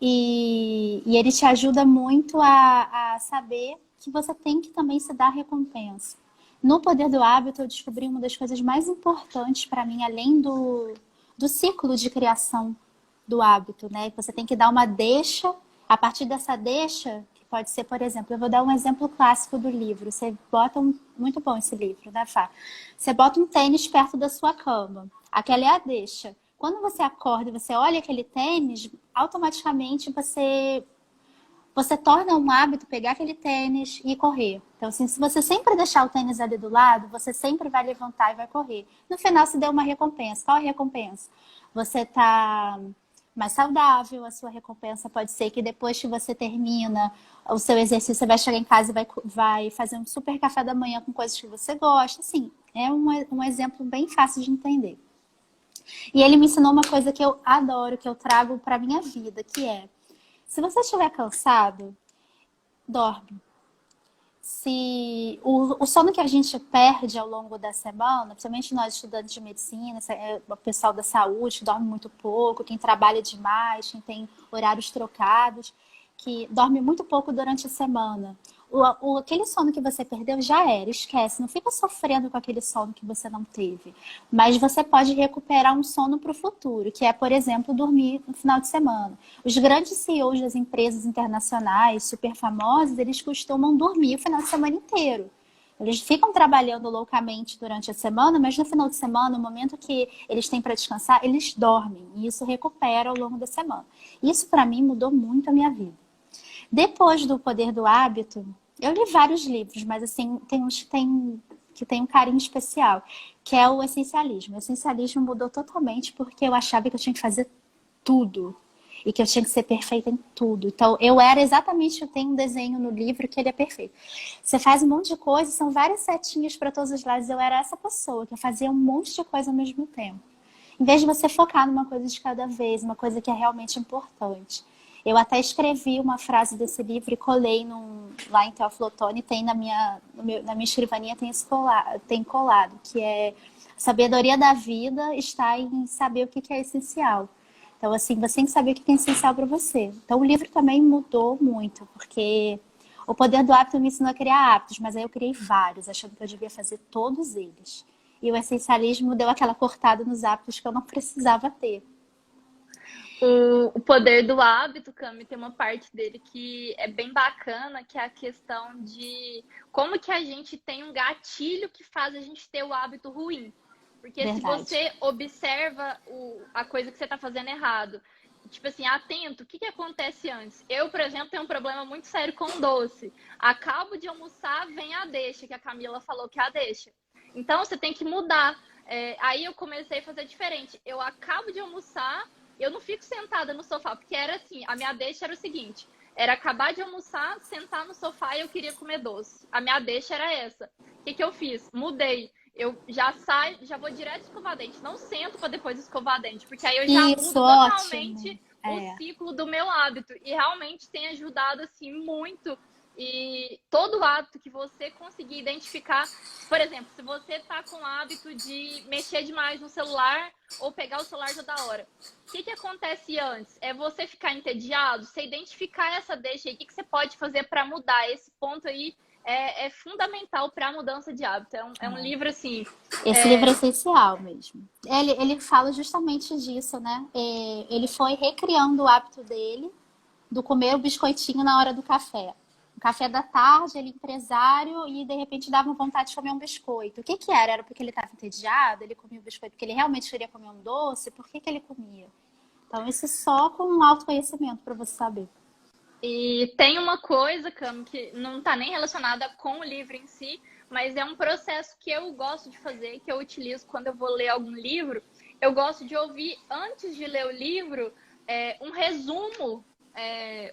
E ele te ajuda muito a saber que você tem que também se dar recompensa. No Poder do Hábito, eu descobri uma das coisas mais importantes para mim, além do ciclo de criação do hábito, né? Você tem que dar uma deixa. A partir dessa deixa, que pode ser, por exemplo, eu vou dar um exemplo clássico do livro. Você bota muito bom esse livro, né, Fá? Você bota um tênis perto da sua cama. Aquela é a deixa. Quando você acorda e você olha aquele tênis, automaticamente você torna um hábito pegar aquele tênis e correr. Então, assim, se você sempre deixar o tênis ali do lado, você sempre vai levantar e vai correr. No final, se deu uma recompensa. Qual a recompensa? Você tá mais saudável, a sua recompensa pode ser que depois que você termina o seu exercício, você vai chegar em casa e vai fazer um super café da manhã com coisas que você gosta. Assim, é um exemplo bem fácil de entender. E ele me ensinou uma coisa que eu adoro, que eu trago para minha vida, que é: se você estiver cansado, dorme. Se o sono que a gente perde ao longo da semana, principalmente nós estudantes de medicina, o pessoal da saúde que dorme muito pouco, quem trabalha demais, quem tem horários trocados, que dorme muito pouco durante a semana. Aquele sono que você perdeu já era, esquece, não fica sofrendo com aquele sono que você não teve. Mas você pode recuperar um sono para o futuro, que é, por exemplo, dormir no final de semana. Os grandes CEOs das empresas internacionais, super famosos, eles costumam dormir o final de semana inteiro. Eles ficam trabalhando loucamente durante a semana, mas no final de semana, no momento que eles têm para descansar, eles dormem. E isso recupera ao longo da semana. Isso, para mim, mudou muito a minha vida. Depois do Poder do Hábito, eu li vários livros, mas assim, tem uns que tem um carinho especial, que é o Essencialismo. O Essencialismo mudou totalmente porque eu achava que eu tinha que fazer tudo e que eu tinha que ser perfeita em tudo. Então, eu era exatamente, eu tenho um desenho no livro que ele é perfeito. Você faz um monte de coisa, são várias setinhas para todos os lados. Eu era essa pessoa que fazia um monte de coisa ao mesmo tempo. Em vez de você focar numa coisa de cada vez, uma coisa que é realmente importante. Eu até escrevi uma frase desse livro e colei lá em Teoflotone, tem na minha escrivaninha, tem colado, que é: a sabedoria da vida está em saber o que é essencial. Então, assim, você tem que saber o que é essencial para você. Então, o livro também mudou muito, porque o Poder do Hábito me ensinou a criar hábitos, mas aí eu criei vários, achando que eu devia fazer todos eles. E o Essencialismo deu aquela cortada nos hábitos que eu não precisava ter. O Poder do Hábito, Cami, tem uma parte dele que é bem bacana, que é a questão de como que a gente tem um gatilho que faz a gente ter o hábito ruim. Porque Verdade. Se você observa a coisa que você está fazendo errado, tipo assim, atento, o que acontece antes? Eu, por exemplo, tenho um problema muito sério com doce. Acabo de almoçar, vem a deixa, que a Camila falou que é a deixa. Então, você tem que mudar. Aí eu comecei a fazer diferente. Eu acabo de almoçar, eu não fico sentada no sofá, porque era assim, a minha deixa era o seguinte, era acabar de almoçar, sentar no sofá e eu queria comer doce. A minha deixa era essa. O que eu fiz? Mudei. Eu já saio, já vou direto escovar dente. Não sento para depois escovar dente, porque aí eu já mudo totalmente o ciclo do meu hábito. E realmente tem ajudado, assim, muito. E todo hábito que você conseguir identificar, por exemplo, se você tá com o hábito de mexer demais no celular ou pegar o celular toda hora, o que acontece antes? É você ficar entediado, você identificar essa deixa aí, o que você pode fazer para mudar esse ponto aí. É fundamental para a mudança de hábito. É um livro assim. Esse livro é essencial mesmo. Ele fala justamente disso, né? Ele foi recriando o hábito dele do comer o biscoitinho na hora do café. O café da tarde, ele empresário, e de repente dava vontade de comer um biscoito. O que era? Era porque ele estava entediado? Ele comia o biscoito porque ele realmente queria comer um doce? Por que ele comia? Então, isso só com um autoconhecimento para você saber. E tem uma coisa, Cam, que não está nem relacionada com o livro em si, mas é um processo que eu gosto de fazer, que eu utilizo quando eu vou ler algum livro. Eu gosto de ouvir, antes de ler o livro, um resumo.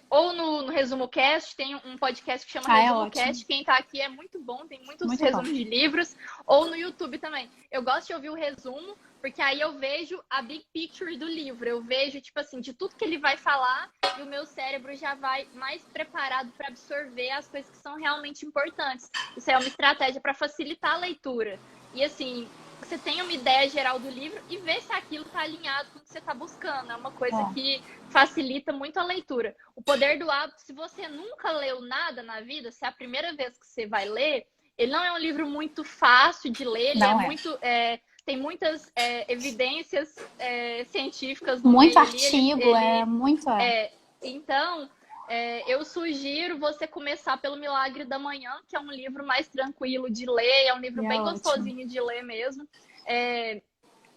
Ou no Resumo Cast, tem um podcast que chama Resumo Cast. Quem está aqui é muito bom, tem muitos resumos de livros. Ou no YouTube também. Eu gosto de ouvir o resumo, porque aí eu vejo a big picture do livro. Eu vejo, tipo assim, de tudo que ele vai falar, e o meu cérebro já vai mais preparado para absorver as coisas que são realmente importantes. Isso é uma estratégia para facilitar a leitura. E assim, você tem uma ideia geral do livro e vê se aquilo está alinhado com o que você está buscando. É uma coisa que facilita muito a leitura. O Poder do Hábito, se você nunca leu nada na vida, se é a primeira vez que você vai ler, ele não é um livro muito fácil de ler, ele muito... tem muitas evidências científicas no muito meio artigo, muito. Então, eu sugiro você começar pelo Milagre da Manhã, que é um livro mais tranquilo de ler, é um livro bem gostosinho de ler mesmo.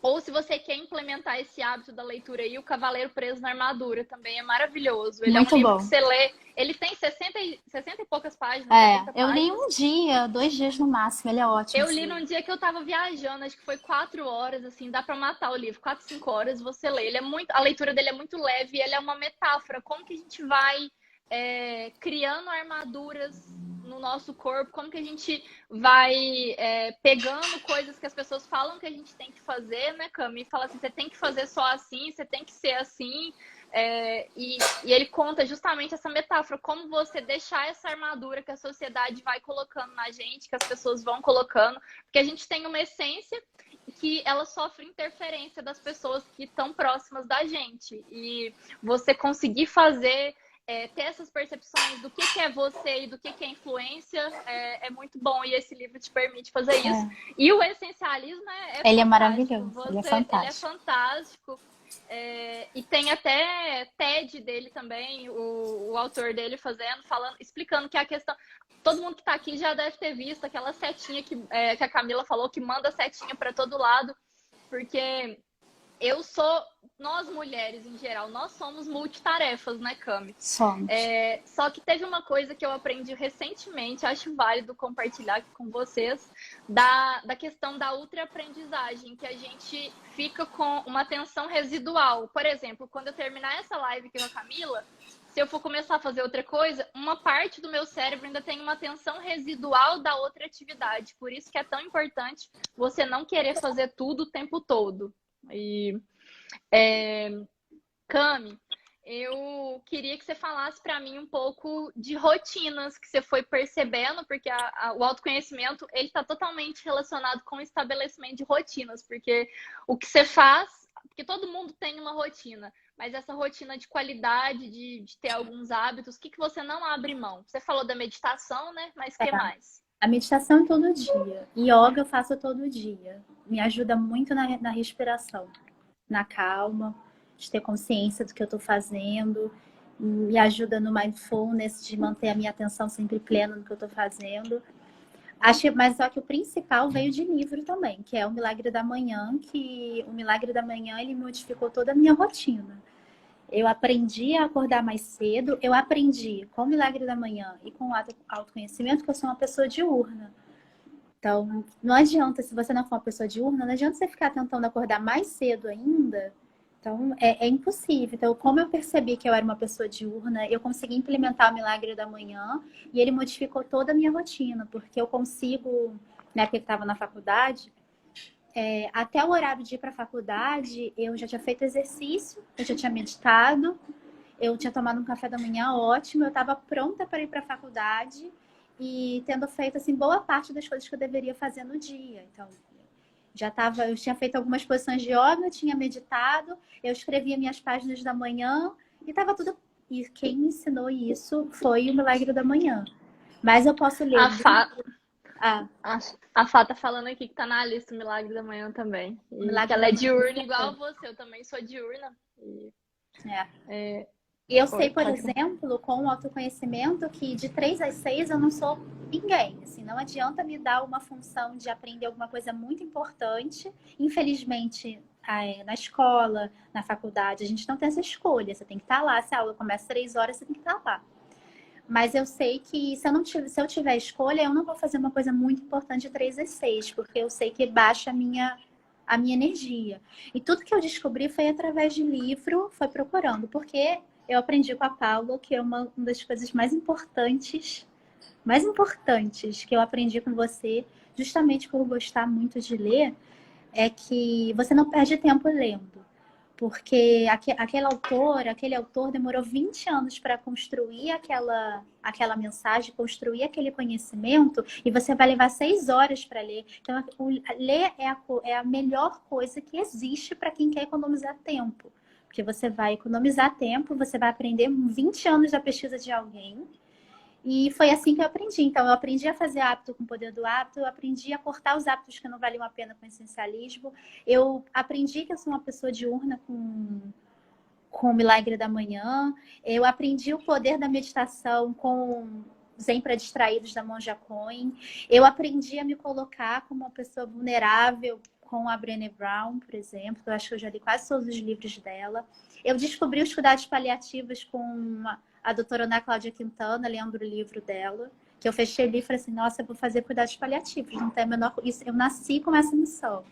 Ou se você quer implementar esse hábito da leitura aí, O Cavaleiro Preso na Armadura também é maravilhoso. Ele muito é um livro bom. Que você lê, ele tem 60 e poucas páginas. Eu li um dia, 2 dias no máximo, ele é ótimo. Eu li num dia que eu tava viajando, acho que foi 4 horas, assim, dá pra matar o livro, 4, 5 horas você lê. Ele é muito, a leitura dele é muito leve e ele é uma metáfora. Como que a gente vai criando armaduras no nosso corpo, como que a gente vai pegando coisas que as pessoas falam que a gente tem que fazer, né, Cami? E fala assim, você tem que fazer só assim, você tem que ser assim. E ele conta justamente essa metáfora, como você deixar essa armadura que a sociedade vai colocando na gente, que as pessoas vão colocando, porque a gente tem uma essência que ela sofre interferência das pessoas que estão próximas da gente. E você conseguir fazer... ter essas percepções do que é você e do que é influência é muito bom. E esse livro te permite fazer isso. E o essencialismo ele é maravilhoso, ele é fantástico. Ele é fantástico. E tem até TED dele também, o autor dele falando, explicando que a questão. Todo mundo que está aqui já deve ter visto aquela setinha que a Camila falou, que manda setinha para todo lado, porque nós mulheres em geral, nós somos multitarefas, né, Cami? Somos. Só que teve uma coisa que eu aprendi recentemente, acho válido compartilhar aqui com vocês, da questão da ultraaprendizagem, que a gente fica com uma atenção residual. Por exemplo, quando eu terminar essa live aqui com a Camila, se eu for começar a fazer outra coisa, uma parte do meu cérebro ainda tem uma atenção residual da outra atividade. Por isso que é tão importante você não querer fazer tudo o tempo todo. E, Cami, eu queria que você falasse para mim um pouco de rotinas que você foi percebendo, porque o autoconhecimento ele está totalmente relacionado com o estabelecimento de rotinas, porque o que você faz, porque todo mundo tem uma rotina, mas essa rotina de qualidade, de ter alguns hábitos, o que você não abre mão? Você falou da meditação, né? Mas o que mais? A meditação é todo dia. Yoga eu faço todo dia. Me ajuda muito na respiração, na calma, de ter consciência do que eu estou fazendo. Me ajuda no mindfulness, de manter a minha atenção sempre plena no que eu estou fazendo. Mas só que o principal veio de livro também, que é o Milagre da Manhã, que o Milagre da Manhã ele modificou toda a minha rotina. Eu aprendi a acordar mais cedo, eu aprendi com o Milagre da Manhã e com o autoconhecimento que eu sou uma pessoa diurna. Então, não adianta, se você não for uma pessoa diurna, não adianta você ficar tentando acordar mais cedo ainda. Então, é impossível. Então, como eu percebi que eu era uma pessoa diurna, eu consegui implementar o Milagre da Manhã e ele modificou toda a minha rotina, porque eu consigo, na época que eu estava na faculdade, até o horário de ir para a faculdade, eu já tinha feito exercício, eu já tinha meditado, eu tinha tomado um café da manhã ótimo, eu estava pronta para ir para a faculdade e tendo feito assim boa parte das coisas que eu deveria fazer no dia. Então, eu tinha feito algumas posições de yoga, tinha meditado, eu escrevia minhas páginas da manhã e estava tudo. E quem me ensinou isso foi o Milagre da Manhã. Mas eu posso ler. A Fá tá falando aqui que tá na lista o Milagre da Manhã também. E que ela é diurna igual você, eu também sou diurna. E eu sei, por exemplo, com o autoconhecimento, que de 3 às 6 eu não sou ninguém. Assim, não adianta me dar uma função de aprender alguma coisa muito importante. Infelizmente, na escola, na faculdade, a gente não tem essa escolha. Você tem que estar lá. Se a aula começa às 3 horas, você tem que estar lá. Mas eu sei que se eu tiver escolha, eu não vou fazer uma coisa muito importante de 3 às 6, porque eu sei que baixa a minha energia. E tudo que eu descobri foi através de livro, foi procurando, porque eu aprendi com a Paula, que é uma das coisas mais importantes que eu aprendi com você, justamente por gostar muito de ler, é que você não perde tempo lendo. Porque aquele autor demorou 20 anos para construir aquela mensagem, construir aquele conhecimento, e você vai levar 6 horas para ler. Então, ler é a melhor coisa que existe para quem quer economizar tempo. Porque você vai economizar tempo, você vai aprender 20 anos da pesquisa de alguém. E foi assim que eu aprendi. Então, eu aprendi a fazer hábito com o poder do hábito, eu aprendi a cortar os hábitos que não valiam a pena com essencialismo, eu aprendi que eu sou uma pessoa diurna com o Milagre da Manhã, eu aprendi o poder da meditação com Zen para Distraídos da Monja Coen, eu aprendi a me colocar como uma pessoa vulnerável com a Brené Brown, por exemplo, eu acho que eu já li quase todos os livros dela. Eu descobri os cuidados paliativos com a doutora Ana Cláudia Quintana, lendo o livro dela, que eu fechei ali e falei assim, nossa, eu vou fazer cuidados paliativos, não tem a menor... Eu nasci com essa missão.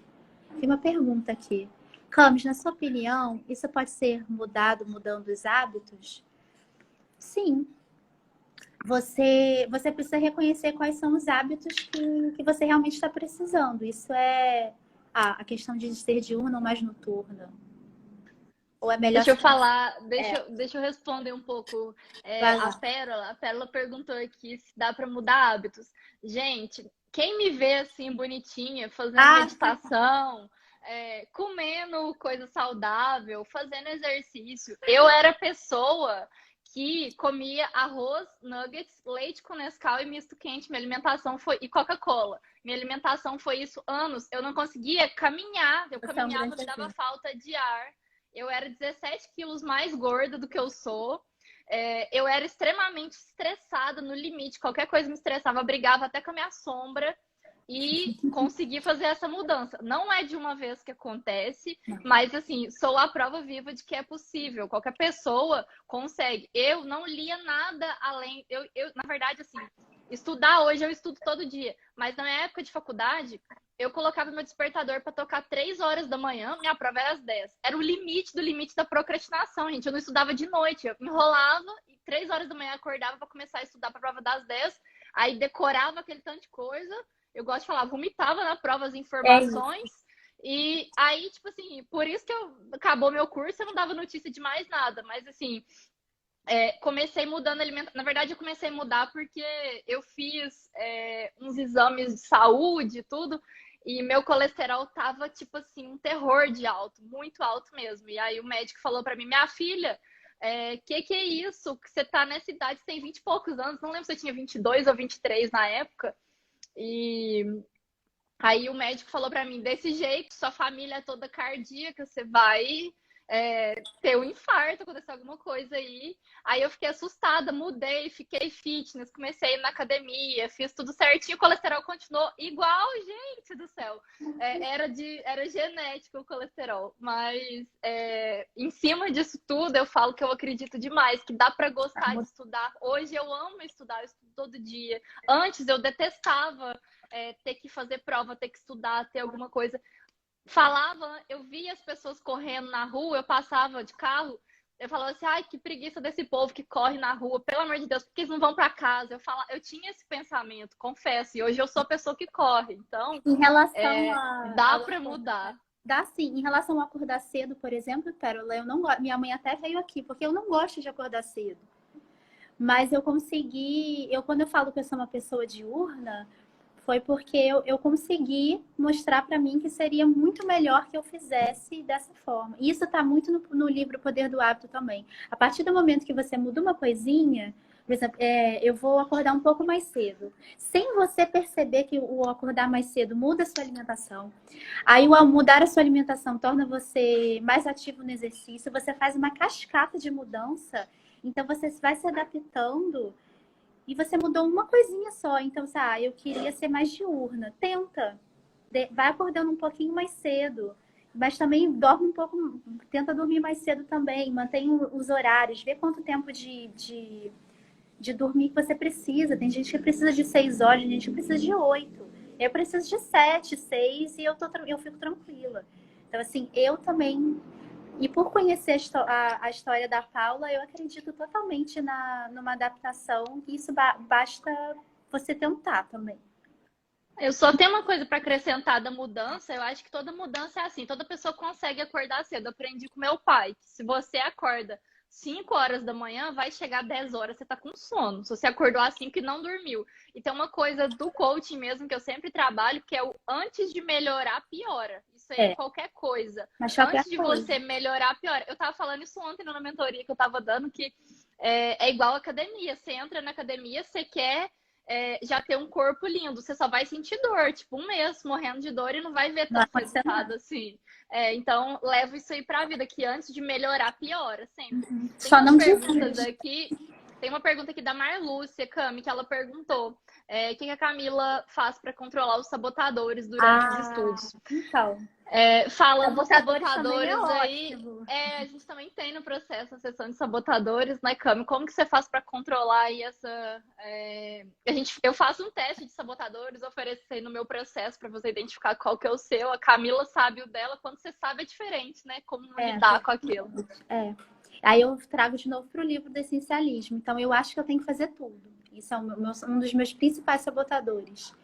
Tem uma pergunta aqui. Camis, na sua opinião, isso pode ser mudando os hábitos? Sim. Você precisa reconhecer quais são os hábitos que você realmente está precisando. Isso é a questão de ser diurna ou mais noturna. Ou é melhor... Deixa eu falar, deixa eu responder um pouco. A Pérola perguntou aqui se dá para mudar hábitos. Gente, quem me vê assim bonitinha, fazendo meditação, comendo coisa saudável, fazendo exercício, eu era pessoa que comia arroz, nuggets, leite com Nescau e misto quente. Minha alimentação foi... E Coca-Cola. Minha alimentação foi isso anos. Eu não conseguia caminhar. Eu caminhava, me dava falta de ar. eu era 17 quilos mais gorda do que eu sou. Eu era extremamente estressada, no limite. Qualquer coisa me estressava, brigava até com a minha sombra. E consegui fazer essa mudança. Não é de uma vez que acontece, mas assim, sou a prova viva de que é possível. Qualquer pessoa consegue. Eu não lia nada além. Na verdade, assim, estudar hoje eu estudo todo dia. Mas na minha época de faculdade, eu colocava meu despertador para tocar 3 horas da manhã, minha prova era às 10. Era o limite do limite da procrastinação, gente. Eu não estudava de noite, eu enrolava e 3 horas da manhã acordava para começar a estudar para a prova das 10. Aí decorava aquele tanto de coisa. Eu gosto de falar, vomitava na prova as informações. E aí, tipo assim, por isso que acabou meu curso, eu não dava notícia de mais nada. Mas assim, comecei mudando alimentação. Na verdade, eu comecei a mudar porque eu fiz uns exames de saúde e tudo. E meu colesterol tava, tipo assim, um terror de alto, muito alto mesmo. E aí o médico falou pra mim, minha filha, que é isso? Que você tá nessa idade, você tem 20 e poucos anos. Não lembro se eu tinha 22 ou 23 na época. E aí o médico falou pra mim, desse jeito, sua família é toda cardíaca, você vai ter um infarto, acontecer alguma coisa aí. Aí eu fiquei assustada, mudei, fiquei fitness, comecei a ir na academia, fiz tudo certinho, o colesterol continuou igual, gente do céu. Era genético o colesterol, mas em cima disso tudo eu falo que eu acredito demais, que dá pra gostar de estudar. Hoje eu amo estudar, eu estudo todo dia. Antes eu detestava ter que fazer prova, ter que estudar, ter alguma coisa. Eu via as pessoas correndo na rua, eu passava de carro, eu falava assim, ai, que preguiça desse povo que corre na rua, pelo amor de Deus, por que eles não vão para casa? Eu tinha esse pensamento, confesso, e hoje eu sou a pessoa que corre, então em relação dá para mudar. Dá sim. Em relação a acordar cedo, por exemplo, Pérola, eu não gosto. Minha mãe até veio aqui, porque eu não gosto de acordar cedo. Mas eu consegui, quando eu falo que eu sou uma pessoa diurna, foi porque eu consegui mostrar para mim que seria muito melhor que eu fizesse dessa forma. E isso está muito no livro Poder do Hábito também. A partir do momento que você muda uma coisinha, por exemplo, eu vou acordar um pouco mais cedo. Sem você perceber que o acordar mais cedo muda a sua alimentação. Aí o mudar a sua alimentação torna você mais ativo no exercício. Você faz uma cascata de mudança. Então você vai se adaptando. E você mudou uma coisinha só. Então, eu queria ser mais diurna. Tenta. Vai acordando um pouquinho mais cedo. Mas também dorme um pouco. Tenta dormir mais cedo também. Mantém os horários. Vê quanto tempo de dormir que você precisa. Tem gente que precisa de 6 horas, tem gente que precisa de 8. Eu preciso de 7, 6 e eu fico tranquila. Então, assim, eu também... E por conhecer a história da Paula, eu acredito totalmente numa adaptação. E isso basta você tentar também. Eu só tenho uma coisa para acrescentar da mudança. Eu acho que toda mudança é assim. Toda pessoa consegue acordar cedo. Eu aprendi com meu pai que se você acorda 5 horas da manhã, vai chegar 10 horas, você tá com sono. Se você acordou às 5 e não dormiu. E tem uma coisa do coaching mesmo que eu sempre trabalho, que é o antes de melhorar, piora. Isso aí é qualquer coisa. Antes de você melhorar, piora. Eu tava falando isso ontem na mentoria que eu tava dando, que é igual academia. Você entra na academia, você quer já ter um corpo lindo. Você só vai sentir dor, tipo um mês morrendo de dor e não vai ver tanto resultado assim. Então, levo isso aí pra vida, que antes de melhorar, piora sempre. Uhum. Só não perguntas aqui. Tem uma pergunta aqui da Marlúcia, Cami, que ela perguntou o que a Camila faz para controlar os sabotadores durante os estudos. Então, Falando dos sabotadores aí, a gente também tem no processo a sessão de sabotadores, né, Cami? Como que você faz para controlar aí essa... eu faço um teste de sabotadores, ofereço aí no meu processo para você identificar qual que é o seu. A Camila sabe o dela, quando você sabe é diferente, né? Como lidar com aquilo. Aí eu trago de novo para o livro do essencialismo. Então, eu acho que eu tenho que fazer tudo. Isso é um dos meus principais sabotadores.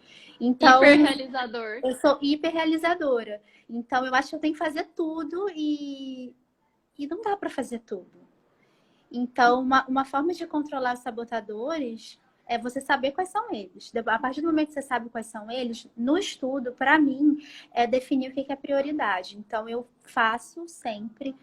Então, hiperrealizador. Eu sou hiperrealizadora. Então, eu acho que eu tenho que fazer tudo e não dá para fazer tudo. Então, uma forma de controlar os sabotadores é você saber quais são eles. A partir do momento que você sabe quais são eles, no estudo, para mim, é definir o que é prioridade. Então, eu faço sempre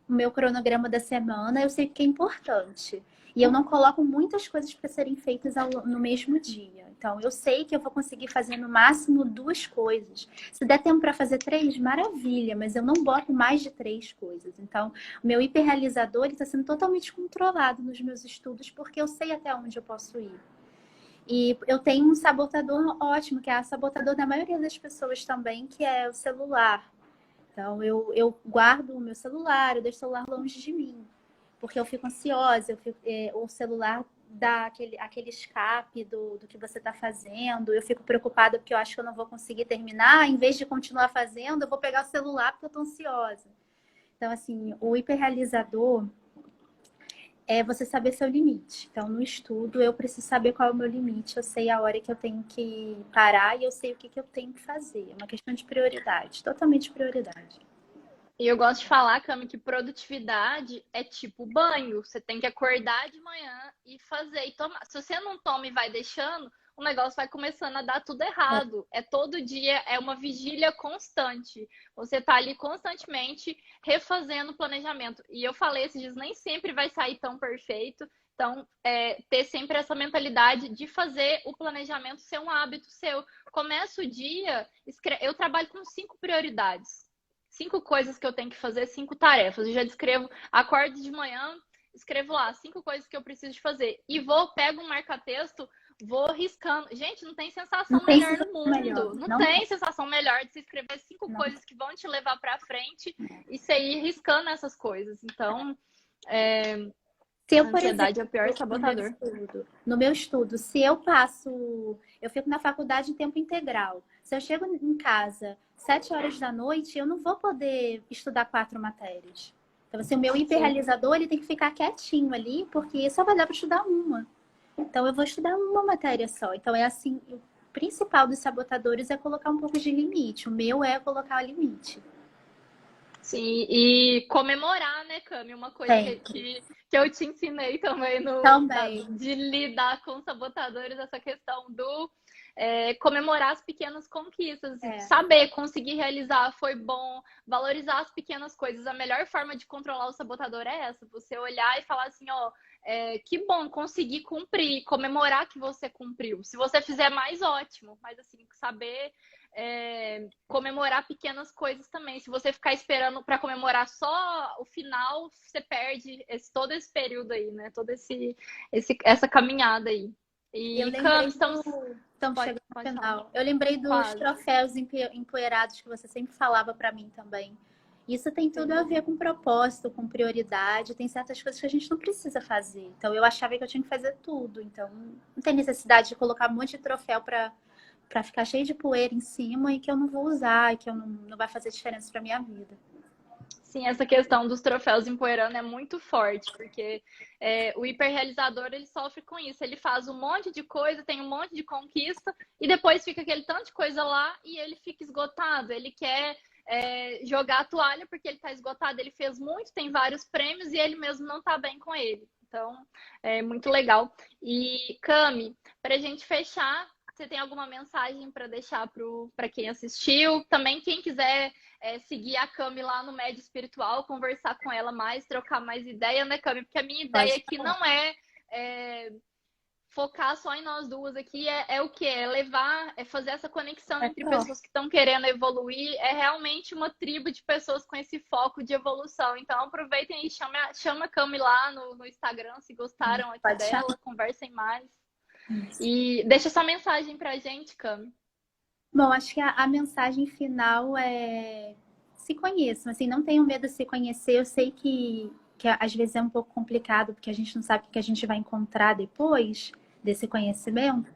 o meu cronograma da semana, eu sei o que é importante. E eu não coloco muitas coisas para serem feitas no mesmo dia. Então, eu sei que eu vou conseguir fazer no máximo 2 coisas. Se der tempo para fazer 3, maravilha, mas eu não boto mais de 3 coisas. Então, o meu hiperrealizador está sendo totalmente controlado nos meus estudos, porque eu sei até onde eu posso ir. E eu tenho um sabotador ótimo, que é o sabotador da maioria das pessoas também, que é o celular. Então, eu guardo o meu celular, eu deixo o celular longe de mim, porque eu fico ansiosa, o celular dá aquele escape do que você está fazendo, eu fico preocupada porque eu acho que eu não vou conseguir terminar, em vez de continuar fazendo, eu vou pegar o celular porque eu estou ansiosa. Então, assim, o hiperrealizador é você saber seu limite. Então, no estudo, eu preciso saber qual é o meu limite, eu sei a hora que eu tenho que parar e eu sei o que eu tenho que fazer. É uma questão de prioridade, totalmente prioridade. E eu gosto de falar, Cami, que produtividade é tipo banho. Você tem que acordar de manhã e fazer e tomar. Se você não toma e vai deixando, o negócio vai começando a dar tudo errado. É todo dia, é uma vigília constante. Você tá ali constantemente refazendo o planejamento. E eu falei esses dias, nem sempre vai sair tão perfeito. Então, ter sempre essa mentalidade de fazer o planejamento ser um hábito seu. Começa o dia, eu trabalho com 5 prioridades. 5 coisas que eu tenho que fazer, 5 tarefas. Eu já descrevo, acordo de manhã, escrevo lá 5 coisas que eu preciso de fazer. E pego um marca-texto, vou riscando. Gente, não tem sensação melhor no mundo. Não tem sensação melhor de se escrever 5 coisas que vão te levar para frente e você ir riscando essas coisas. Então, se eu, a ansiedade é o pior sabotador. No meu estudo, se eu fico na faculdade em tempo integral. Se eu chego em casa 7 horas da noite, eu não vou poder estudar 4 matérias. Então, assim, o meu hiperrealizador, ele tem que ficar quietinho ali, porque só vai dar para estudar uma. Então, eu vou estudar uma matéria só. Então, é assim, o principal dos sabotadores é colocar um pouco de limite. O meu é colocar o limite. Sim, e comemorar, né, Cami? Uma coisa que eu te ensinei também, de lidar com sabotadores, essa questão do comemorar as pequenas conquistas, saber, conseguir realizar, foi bom, valorizar as pequenas coisas. A melhor forma de controlar o sabotador é essa, você olhar e falar assim, ó, que bom, consegui cumprir, comemorar que você cumpriu. Se você fizer mais, ótimo, mas assim, saber comemorar pequenas coisas também. Se você ficar esperando para comemorar só o final, você perde todo esse período aí, né? Toda essa caminhada aí. E Cami, estamos chegando no final. Eu lembrei dos troféus empoeirados que você sempre falava para mim também. Isso tem tudo a ver com propósito, com prioridade. Tem certas coisas que a gente não precisa fazer. Então, eu achava que eu tinha que fazer tudo. Então, não tem necessidade de colocar um monte de troféu para ficar cheio de poeira em cima e que eu não vou usar, e que eu não vai fazer diferença para minha vida. Sim, essa questão dos troféus empoeirando é muito forte, porque o hiperrealizador, ele sofre com isso. Ele faz um monte de coisa, tem um monte de conquista, e depois fica aquele tanto de coisa lá e ele fica esgotado. Ele quer jogar a toalha porque ele está esgotado, ele fez muito, tem vários prêmios e ele mesmo não está bem com ele. Então, é muito legal. E, Cami, para a gente fechar, você tem alguma mensagem para deixar para quem assistiu? Também quem quiser seguir a Cami lá no Médio Espiritual, conversar com ela mais, trocar mais ideia, né, Cami? Porque a minha ideia aqui não é focar só em nós duas aqui, o que? É levar, fazer essa conexão entre pessoas que estão querendo evoluir, é realmente uma tribo de pessoas com esse foco de evolução. Então aproveitem e chama a Cami lá no Instagram, se gostaram aqui dela, conversem mais. E deixa sua mensagem pra gente, Cami. Bom, acho que a mensagem final é se conheçam, assim, não tenham medo de se conhecer. Eu sei que às vezes é um pouco complicado, porque a gente não sabe o que a gente vai encontrar depois desse conhecimento,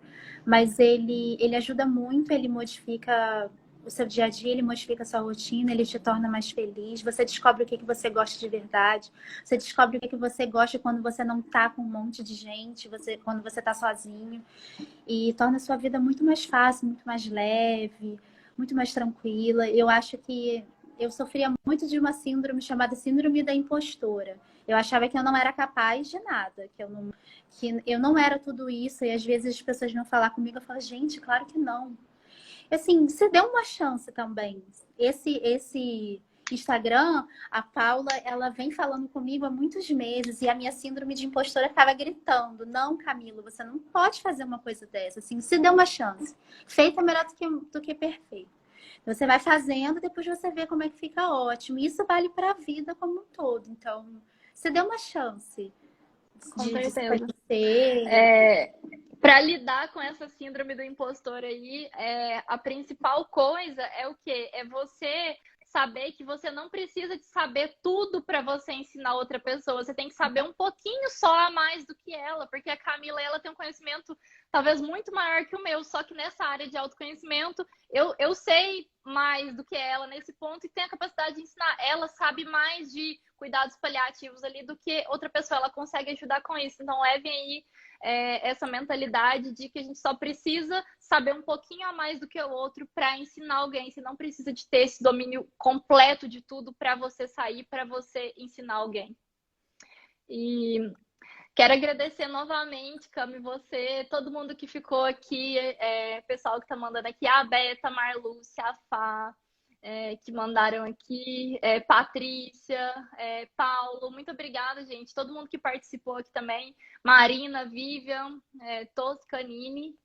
mas ele ajuda muito, ele modifica o seu dia a dia, ele modifica a sua rotina, ele te torna mais feliz, você descobre o que você gosta de verdade, você descobre o que você gosta quando você não tá com um monte de gente, quando você tá sozinho, e torna a sua vida muito mais fácil, muito mais leve, muito mais tranquila. Eu acho que eu sofria muito de uma síndrome chamada síndrome da impostora. Eu achava que eu não era capaz de nada, que eu não era tudo isso, e às vezes as pessoas vão falar comigo, eu falo, gente, claro que não. Assim, você deu uma chance também. Instagram, a Paula, ela vem falando comigo há muitos meses e a minha síndrome de impostora estava gritando: não, Camila, você não pode fazer uma coisa dessa. Assim, se dê uma chance. Feito é melhor do que perfeito. Você vai fazendo, depois você vê como é que fica ótimo. Isso vale para a vida como um todo. Então, você dê uma chance Com de se certeza. conhecer. Para lidar com essa síndrome do impostor aí, a principal coisa é o quê? É você saber que você não precisa de saber tudo para você ensinar outra pessoa. Você tem que saber um pouquinho só a mais do que ela, porque a Camila, ela tem um conhecimento talvez muito maior que o meu, só que nessa área de autoconhecimento, eu sei mais do que ela nesse ponto e tenho a capacidade de ensinar. Ela sabe mais de cuidados paliativos ali do que outra pessoa, ela consegue ajudar com isso. Então, levem aí essa mentalidade de que a gente só precisa saber um pouquinho a mais do que o outro para ensinar alguém. Você não precisa de ter esse domínio completo de tudo para você sair, para você ensinar alguém. E quero agradecer novamente, Cami, você, todo mundo que ficou aqui, pessoal que está mandando aqui, a Beta, a Marlúcia, a Fá, que mandaram aqui, Patrícia, Paulo, muito obrigada, gente. Todo mundo que participou aqui também, Marina, Vivian, Toscanini.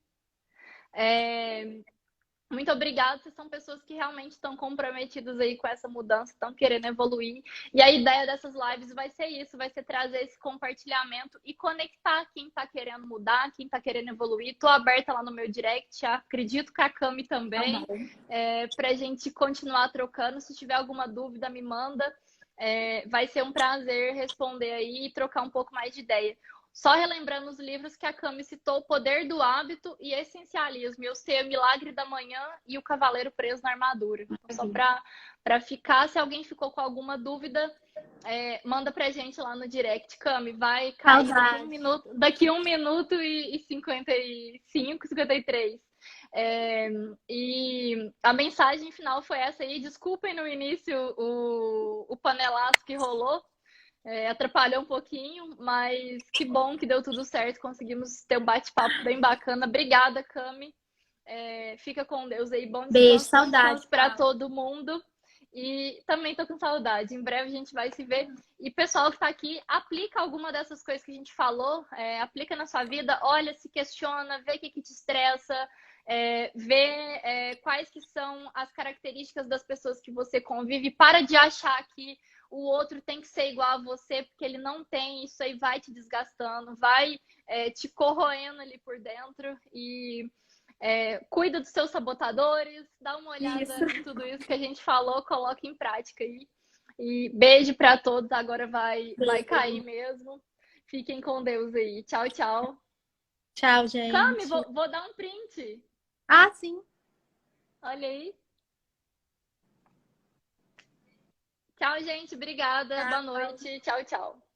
Muito obrigada, vocês são pessoas que realmente estão comprometidas aí com essa mudança, estão querendo evoluir. E a ideia dessas lives vai ser isso, vai ser trazer esse compartilhamento e conectar quem está querendo mudar, quem está querendo evoluir. Estou aberta lá no meu direct, acredito que a Cami também, para a gente continuar trocando. Se tiver alguma dúvida, me manda. Vai ser um prazer responder aí e trocar um pouco mais de ideia. Só relembrando os livros que a Cami citou, O Poder do Hábito e Essencialismo. Eu sei O Milagre da Manhã e O Cavaleiro Preso na Armadura. Então, só para ficar, se alguém ficou com alguma dúvida, manda pra gente lá no direct. Cami, vai cair daqui 1 minuto e 55, 53. E a mensagem final foi essa aí. Desculpem no início o panelaço que rolou. Atrapalhou um pouquinho, mas que bom que deu tudo certo. Conseguimos ter um bate-papo bem bacana. Obrigada, Cami. Fica com Deus aí. Bom descanso. Beijo, saudade para todo mundo. E também tô com saudade. Em breve a gente vai se ver. E pessoal que tá aqui, aplica alguma dessas coisas que a gente falou. Aplica na sua vida. Olha, se questiona, vê o que te estressa. Vê quais que são as características das pessoas que você convive. Para de achar que o outro tem que ser igual a você, porque ele não tem. Isso aí vai te desgastando, vai te corroendo ali por dentro. E cuida dos seus sabotadores, dá uma olhada em tudo isso que a gente falou, coloca em prática aí. E beijo para todos, agora vai cair mesmo. Fiquem com Deus aí. Tchau, tchau. Tchau, gente. Cami, vou dar um print. Ah, sim. Olha aí. Tchau, gente. Obrigada. Boa noite. Tchau, tchau.